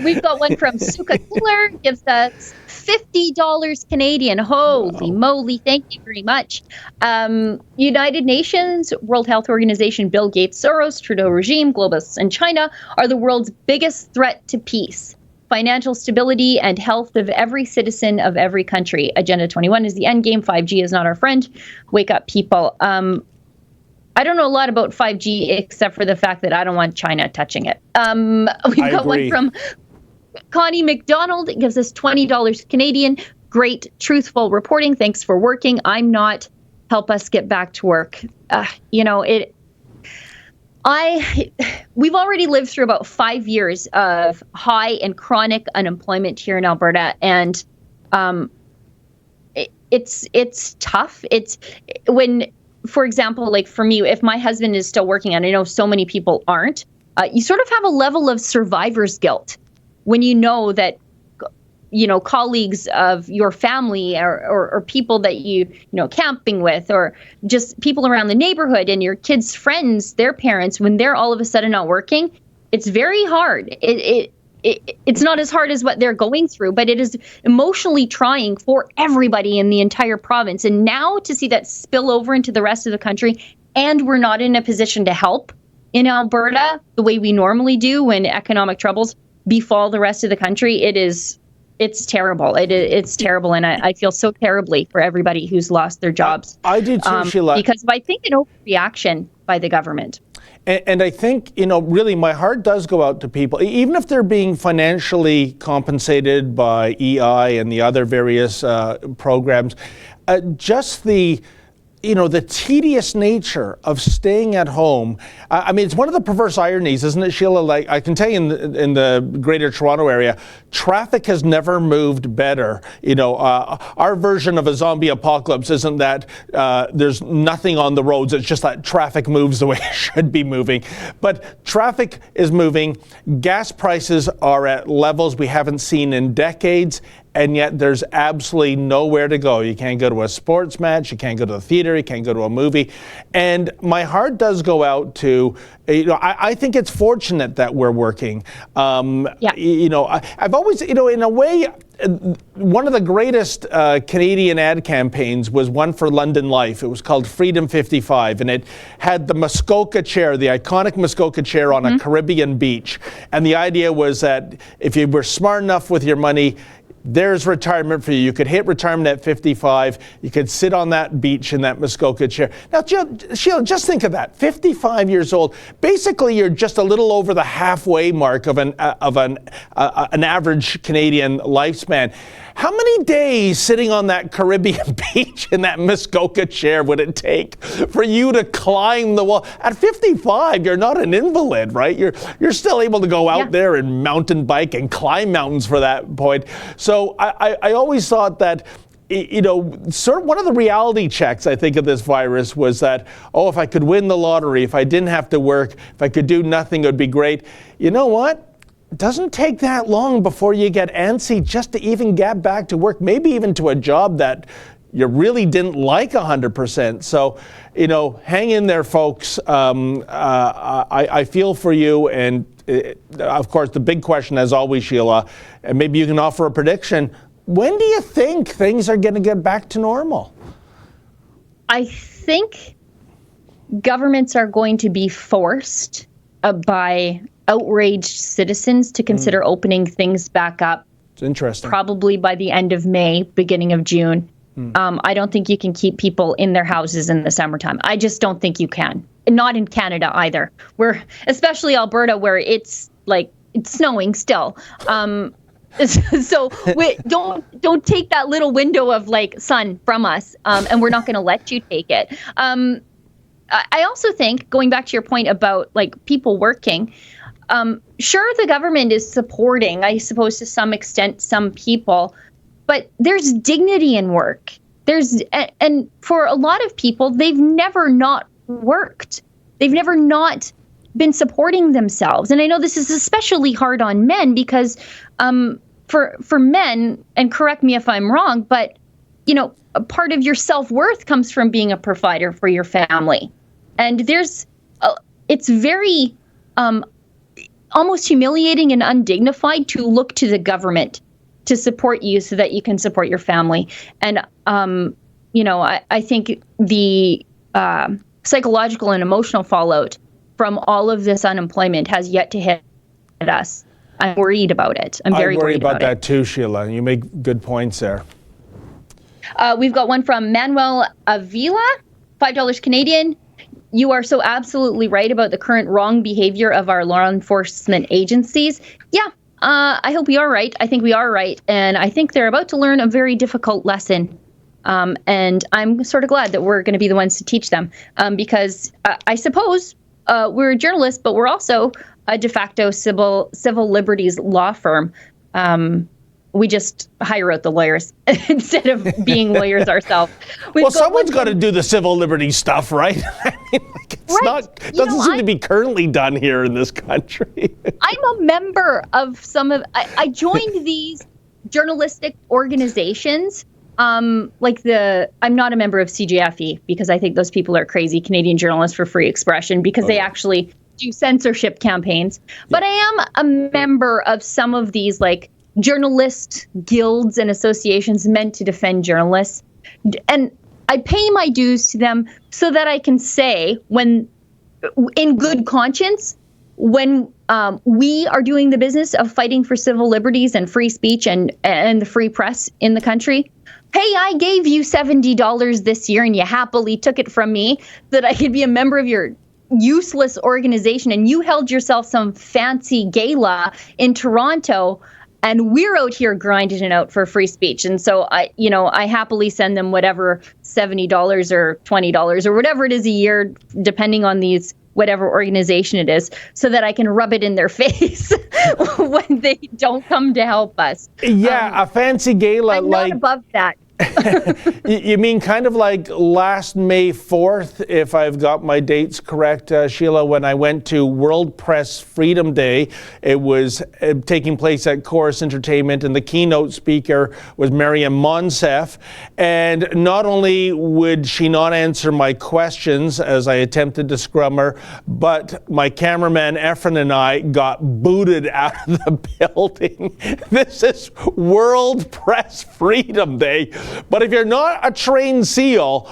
We've got one from Suka Killer, gives us $50 Canadian. Holy moly. Thank you very much. United Nations, World Health Organization, Bill Gates, Soros, Trudeau regime, globalists, and China are the world's biggest threat to peace, financial stability, and health of every citizen of every country. Agenda 21 is the end game. 5G is not our friend. Wake up, people. I don't know a lot about 5G except for the fact that I don't want China touching it. We've got one from Connie McDonald. It gives us $20 Canadian. Great, truthful reporting. Thanks for working. I'm not. Help us get back to work. We've already lived through about 5 years of high and chronic unemployment here in Alberta, and it's tough. It's when, for example, like for me, if my husband is still working, and I know so many people aren't, you sort of have a level of survivor's guilt when you know that, colleagues of your family or people that you camping with, or just people around the neighborhood and your kids' friends, their parents, when they're all of a sudden not working, it's very hard. It's not as hard as what they're going through, but it is emotionally trying for everybody in the entire province. And now to see that spill over into the rest of the country, and we're not in a position to help in Alberta the way we normally do when economic troubles befall the rest of the country, it's terrible. It's terrible, and I feel so terribly for everybody who's lost their jobs. I do too, Sheila. Because I think an overreaction by the government. And I think, really my heart does go out to people, even if they're being financially compensated by EI and the other various programs, just the tedious nature of staying at home. I mean, it's one of the perverse ironies, isn't it, Sheila? Like, I can tell you in the Greater Toronto area, traffic has never moved better. Our version of a zombie apocalypse isn't that there's nothing on the roads. It's just that traffic moves the way it should be moving. But traffic is moving. Gas prices are at levels we haven't seen in decades. And yet there's absolutely nowhere to go. You can't go to a sports match, you can't go to the theater, you can't go to a movie. And my heart does go out to, I think it's fortunate that we're working. I've always, in a way, one of the greatest Canadian ad campaigns was one for London Life. It was called Freedom 55, and it had the Muskoka chair, the iconic Muskoka chair on a Caribbean beach. And the idea was that if you were smart enough with your money, there's retirement for you. You could hit retirement at 55. You could sit on that beach in that Muskoka chair. Now, Sheila, just think of that. 55 years old. Basically, you're just a little over the halfway mark of an average Canadian lifespan. How many days sitting on that Caribbean beach in that Muskoka chair would it take for you to climb the wall? At 55, you're not an invalid, right? You're still able to go out there and mountain bike and climb mountains for that point. So I always thought that, sort of one of the reality checks, I think, of this virus was that, if I could win the lottery, if I didn't have to work, if I could do nothing, it would be great. You know what? It doesn't take that long before you get antsy just to even get back to work, maybe even to a job that you really didn't like 100%. So, hang in there, folks. I feel for you. And of course, the big question, as always, Sheila, and maybe you can offer a prediction. When do you think things are going to get back to normal? I think governments are going to be forced by outraged citizens to consider opening things back up. It's interesting. Probably by the end of May, beginning of June. I don't think you can keep people in their houses in the summertime. I just don't think you can. Not in Canada either. Especially Alberta, where it's snowing still. So don't take that little window of sun from us, and we're not going to let you take it. I also think, going back to your point about people working, sure, the government is supporting, I suppose, to some extent, some people, but there's dignity in work. And for a lot of people, they've never not worked. They've never not been supporting themselves. And I know this is especially hard on men because for men, and correct me if I'm wrong, but a part of your self-worth comes from being a provider for your family. And it's very almost humiliating and undignified to look to the government to support you so that you can support your family. And, I think the psychological and emotional fallout from all of this unemployment has yet to hit us. I'm worried about it. I'm very worried about that too, Sheila. You make good points there. We've got one from Manuel Avila, $5 Canadian. you are so absolutely right about the current wrong behavior of our law enforcement agencies. Yeah, I hope we are right. I think we are right. And I think they're about to learn a very difficult lesson. And I'm sort of glad that we're going to be the ones to teach them, because I suppose we're journalists, but we're also a de facto civil liberties law firm. We just hire out the lawyers instead of being lawyers ourselves. Well, someone's got to do the civil liberties stuff, right? I mean, doesn't seem to be currently done here in this country. I'm a member of I joined these journalistic organizations. I'm not a member of CJFE because I think those people are crazy, Canadian Journalists for Free Expression, because they actually do censorship campaigns. But I am a member of some of these journalist guilds and associations meant to defend journalists. And I pay my dues to them so that I can say, when, in good conscience, when we are doing the business of fighting for civil liberties and free speech and the free press in the country, hey, I gave you $70 this year and you happily took it from me so that I could be a member of your useless organization, and you held yourself some fancy gala in Toronto, and we're out here grinding it out for free speech. And so I happily send them whatever $70 or $20 or whatever it is a year, depending on these whatever organization it is, so that I can rub it in their face when they don't come to help us. Yeah, a fancy gala. I'm not above that. You mean kind of like last May 4th, if I've got my dates correct, Sheila, when I went to World Press Freedom Day. It was taking place at Chorus Entertainment, and the keynote speaker was Mariam Monsef. And not only would she not answer my questions as I attempted to scrum her, but my cameraman Efren and I got booted out of the building. This is World Press Freedom Day. But if you're not a trained SEAL,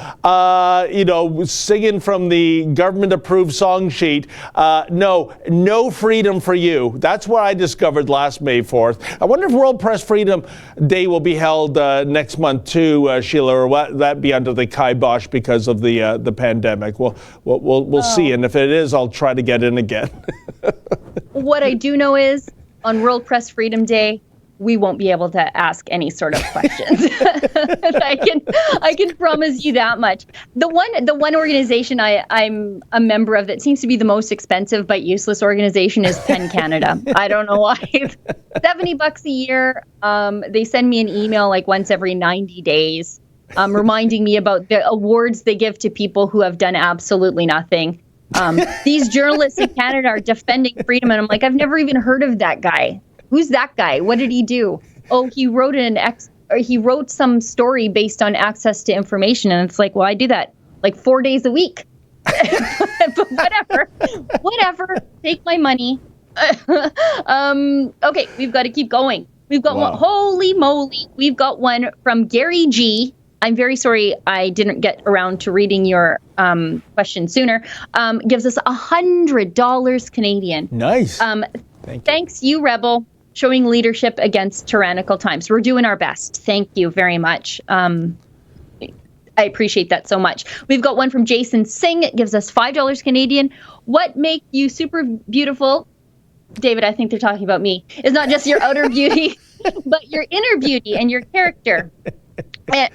singing from the government-approved song sheet, no freedom for you. That's what I discovered last May 4th. I wonder if World Press Freedom Day will be held next month too, Sheila, or will that be under the kibosh because of the pandemic? We'll see, and if it is, I'll try to get in again. What I do know is, on World Press Freedom Day, we won't be able to ask any sort of questions. I can promise you that much. The one organization I'm a member of that seems to be the most expensive but useless organization is PEN Canada. I don't know why. $70 a year. They send me an email once every 90 days, reminding me about the awards they give to people who have done absolutely nothing. These journalists in Canada are defending freedom, and I'm like, I've never even heard of that guy. Who's that guy? What did he do? Oh, he wrote some story based on access to information. And it's like, well, I do that 4 days a week. But whatever. Take my money. Okay, we've got to keep going. We've got one. Holy moly. We've got one from Gary G. I'm very sorry I didn't get around to reading your question sooner. Gives us $100 Canadian. Nice. Thanks, you Rebel, showing leadership against tyrannical times. We're doing our best. Thank you very much. I appreciate that so much. We've got one from Jason Singh. It gives us $5 Canadian. What make you super beautiful? David, I think they're talking about me. It's not just your outer beauty, but your inner beauty and your character.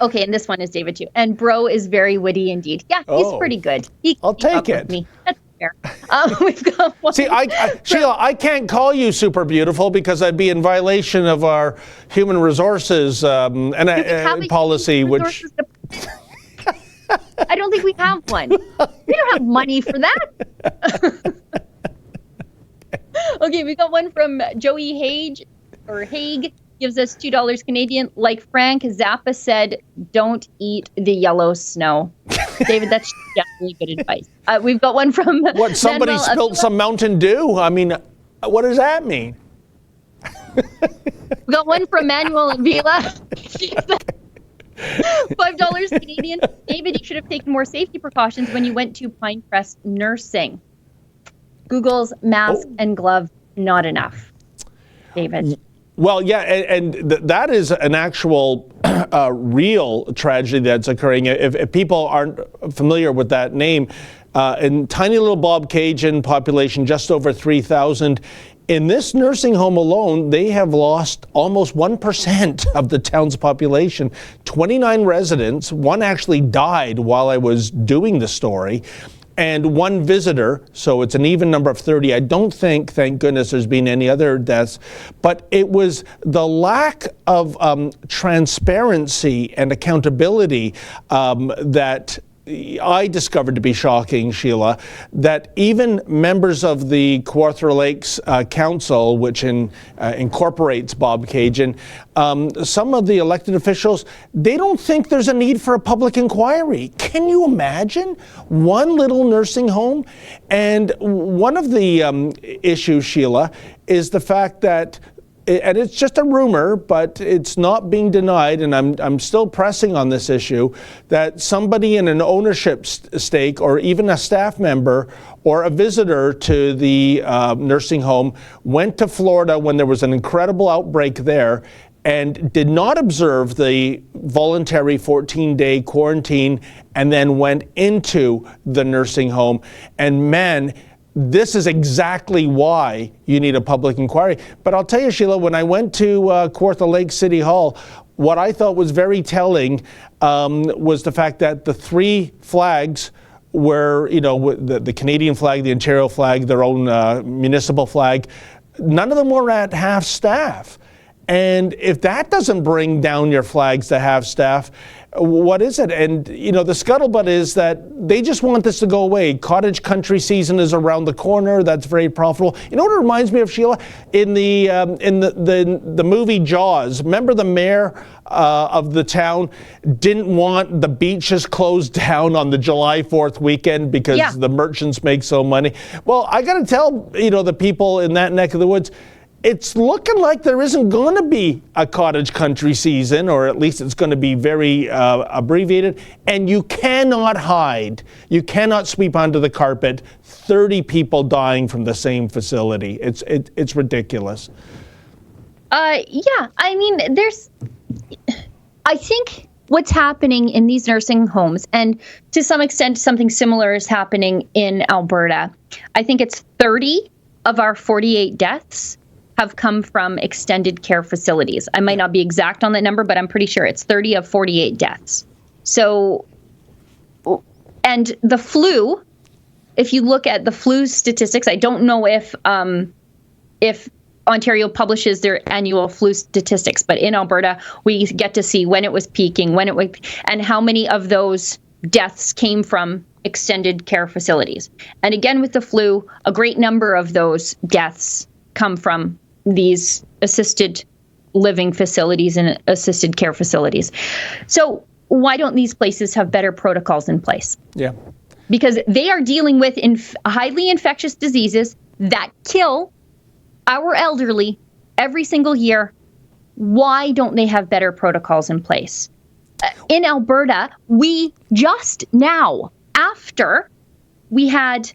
Okay, and this one is David too. And bro is very witty indeed. Yeah, he's pretty good. I'll take it. With me. That's fair. We've got one. See, Sheila, I can't call you super beautiful because I'd be in violation of our human resources policy, which. I don't think we have one. We don't have money for that. Okay, we got one from Joey Haig. Gives us $2 Canadian. Like Frank Zappa said, don't eat the yellow snow. David, that's definitely good advice. We've got one from somebody Manuel spilled some Mountain Dew? I mean, what does that mean? We got one from Manuel Avila. $5 Canadian. David, you should have taken more safety precautions when you went to Pinecrest Nursing. Google's mask and glove, not enough. David. Well, yeah, and that is an actual real tragedy that's occurring. If people aren't familiar with that name, and tiny little Bobcaygeon population, just over 3,000. In this nursing home alone, they have lost almost 1% of the town's population. 29 residents, one actually died while I was doing the story, and one visitor, so it's an even number of 30. I don't think, thank goodness, there's been any other deaths, but it was the lack of transparency and accountability that I discovered to be shocking, Sheila, that even members of the Kawartha Lakes Council, which incorporates Bobcaygeon, some of the elected officials, they don't think there's a need for a public inquiry. Can you imagine? One little nursing home? And one of the issues, Sheila, is the fact that, and it's just a rumor, but it's not being denied, and I'm still pressing on this issue, that somebody in an ownership stake or even a staff member or a visitor to the nursing home went to Florida when there was an incredible outbreak there and did not observe the voluntary 14-day quarantine and then went into the nursing home. And man, this is exactly why you need a public inquiry. But I'll tell you, Sheila, when I went to Kawartha Lake City Hall, what I thought was very telling was the fact that the three flags were, the Canadian flag, the Ontario flag, their own municipal flag, none of them were at half staff. And if that doesn't bring down your flags to half staff, what is it? And, the scuttlebutt is that they just want this to go away. Cottage country season is around the corner. That's very profitable. You know what it reminds me of, Sheila? In the movie Jaws, remember the mayor of the town didn't want the beaches closed down on the July 4th weekend because the merchants make so money. Well, I got to tell, the people in that neck of the woods, it's looking like there isn't going to be a cottage country season, or at least it's going to be very abbreviated. And you cannot hide, you cannot sweep under the carpet 30 people dying from the same facility. It's ridiculous. I think what's happening in these nursing homes, and to some extent something similar is happening in Alberta. I think it's 30 of our 48 deaths have come from extended care facilities. I might not be exact on that number, but I'm pretty sure it's 30 of 48 deaths. So, and the flu, if you look at the flu statistics, I don't know if Ontario publishes their annual flu statistics, but in Alberta, we get to see when it was peaking, and how many of those deaths came from extended care facilities. And again, with the flu, a great number of those deaths come from these assisted living facilities and assisted care facilities. So why don't these places have better protocols in place? Yeah. Because they are dealing with highly infectious diseases that kill our elderly every single year. Why don't they have better protocols in place? In Alberta, we just now, after we had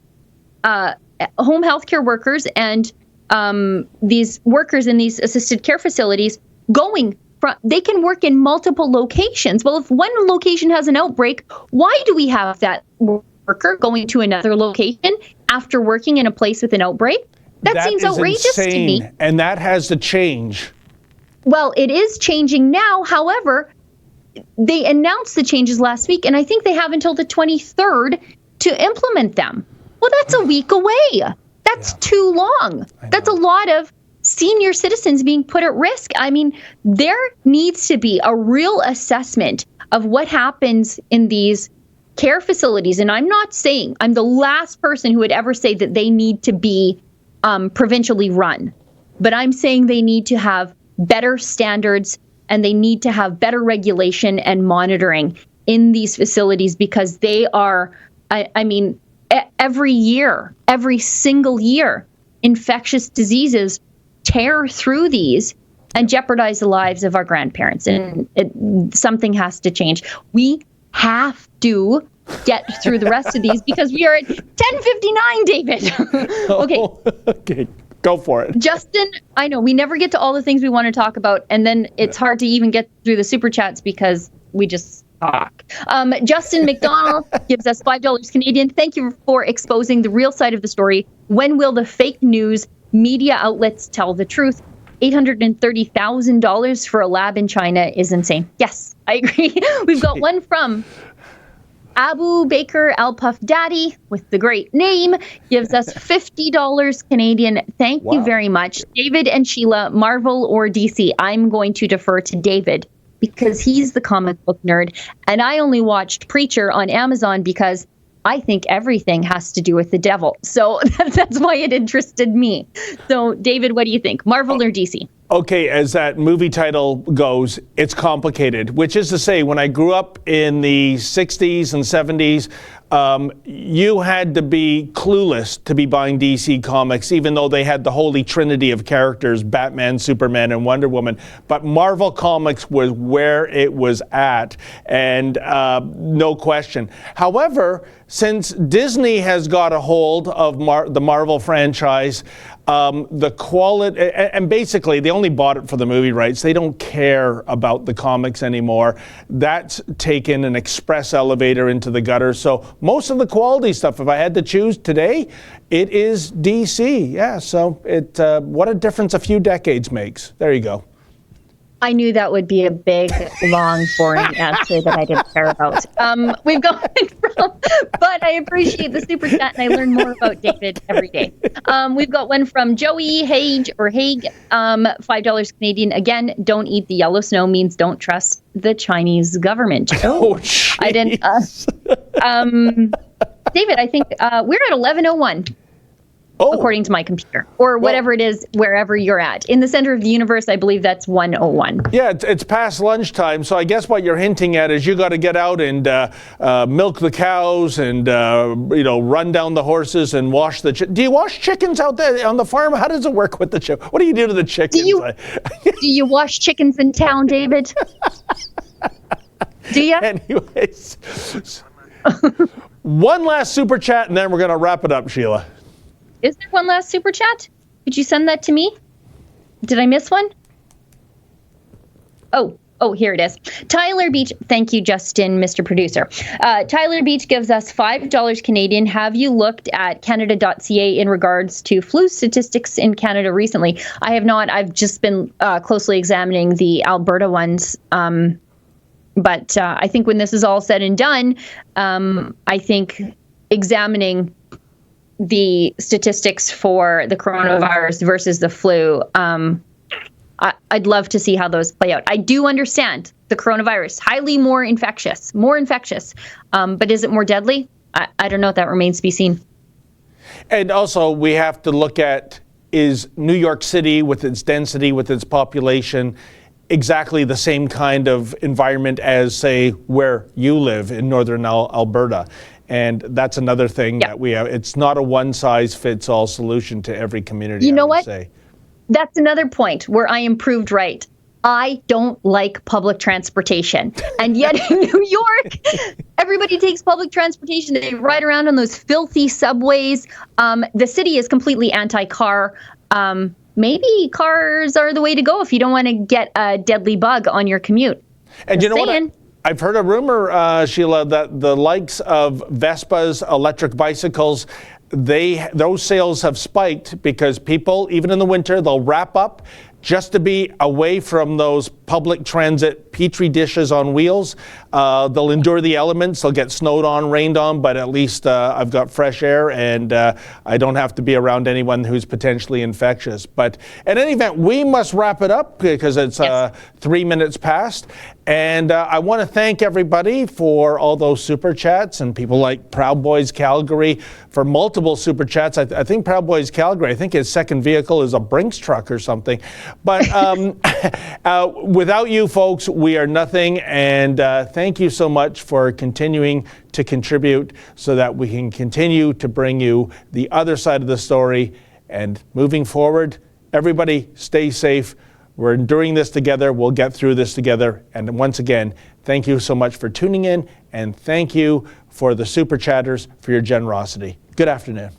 home healthcare workers and these workers in these assisted care facilities they can work in multiple locations. Well, if one location has an outbreak, why do we have that worker going to another location after working in a place with an outbreak? That seems outrageous to me. And that has to change. Well, it is changing now. However, they announced the changes last week, and I think they have until the 23rd to implement them. Well, that's a week away. That's too long. That's a lot of senior citizens being put at risk. I mean, there needs to be a real assessment of what happens in these care facilities. And I'm not saying, I'm the last person who would ever say that they need to be provincially run. But I'm saying they need to have better standards and they need to have better regulation and monitoring in these facilities, because they are, every year, every single year, infectious diseases tear through these and jeopardize the lives of our grandparents. And something has to change. We have to get through the rest of these because we are at 10:59, David. Okay. Okay. Go for it. Justin, I know we never get to all the things we want to talk about, and then it's hard to even get through the super chats because we just talk. Justin McDonald gives us $5 Canadian. Thank you for exposing the real side of the story. When will the fake news media outlets tell the truth? $830,000 for a lab in China is insane. Yes, I agree. We've got one from Abu Baker Al Puff Daddy with the great name, gives us $50 Canadian. Thank you very much. David and Sheila, Marvel or DC? I'm going to defer to David because he's the comic book nerd. And I only watched Preacher on Amazon because I think everything has to do with the devil. So that's why it interested me. So David, what do you think? Marvel or DC? Okay, as that movie title goes, it's complicated, which is to say, when I grew up in the 60s and 70s, you had to be clueless to be buying DC Comics, even though they had the holy trinity of characters, Batman, Superman, and Wonder Woman. But Marvel Comics was where it was at, and no question. However, since Disney has got a hold of the Marvel franchise, the quality, and basically they only bought it for the movie rights. They don't care about the comics anymore. That's taken an express elevator into the gutter. So most of the quality stuff, if I had to choose today, it is DC. Yeah, so what a difference a few decades makes. There you go. I knew that would be a big, long, boring answer that I didn't care about. We've gone from, but I appreciate the super chat and I learn more about David every day. We've got one from Joey Haig, $5 Canadian. Again, don't eat the yellow snow means don't trust the Chinese government. Oh, I didn't. David, I think we're at 11:01. Oh. According to my computer, or whatever it is, wherever you're at. In the center of the universe, I believe that's 1:01. Yeah, it's past lunchtime, so I guess what you're hinting at is you got to get out and milk the cows and run down the horses and wash the. Do you wash chickens out there on the farm? How does it work with the chicken? What do you do to the chickens? Do you wash chickens in town, David? Do you? Anyways, one last super chat, and then we're going to wrap it up, Sheila. Is there one last super chat? Could you send that to me? Did I miss one? Oh, here it is. Tyler Beach. Thank you, Justin, Mr. Producer. Tyler Beach gives us $5 Canadian. Have you looked at Canada.ca in regards to flu statistics in Canada recently? I have not. I've just been closely examining the Alberta ones. But I think when this is all said and done, I think examining the statistics for the coronavirus versus the flu, I'd love to see how those play out. I do understand the coronavirus, highly more infectious, but is it more deadly? I don't know. That remains to be seen. And also we have to look at, is New York City with its density, with its population, exactly the same kind of environment as, say, where you live in northern Alberta? And that's another thing that we have. It's not a one-size-fits-all solution to every community. You know what? Say. That's another point where I am proved right. I don't like public transportation. And yet in New York, everybody takes public transportation. They ride around on those filthy subways. The city is completely anti-car. Maybe cars are the way to go if you don't want to get a deadly bug on your commute. And you know what? I've heard a rumor, Sheila, that the likes of Vespas, electric bicycles, those sales have spiked because people, even in the winter, they'll wrap up just to be away from those public transit petri dishes on wheels. They'll endure the elements. They'll get snowed on, rained on, but at least I've got fresh air and I don't have to be around anyone who's potentially infectious. But in any event, we must wrap it up because it's 3 minutes past. And I want to thank everybody for all those super chats and people like Proud Boys Calgary for multiple super chats. I think Proud Boys Calgary, I think his second vehicle is a Brinks truck or something. But without you folks, we are nothing. And thank you so much for continuing to contribute so that we can continue to bring you the other side of the story. And moving forward, everybody stay safe. We're enduring this together. We'll get through this together. And once again, thank you so much for tuning in. And thank you for the super chatters for your generosity. Good afternoon.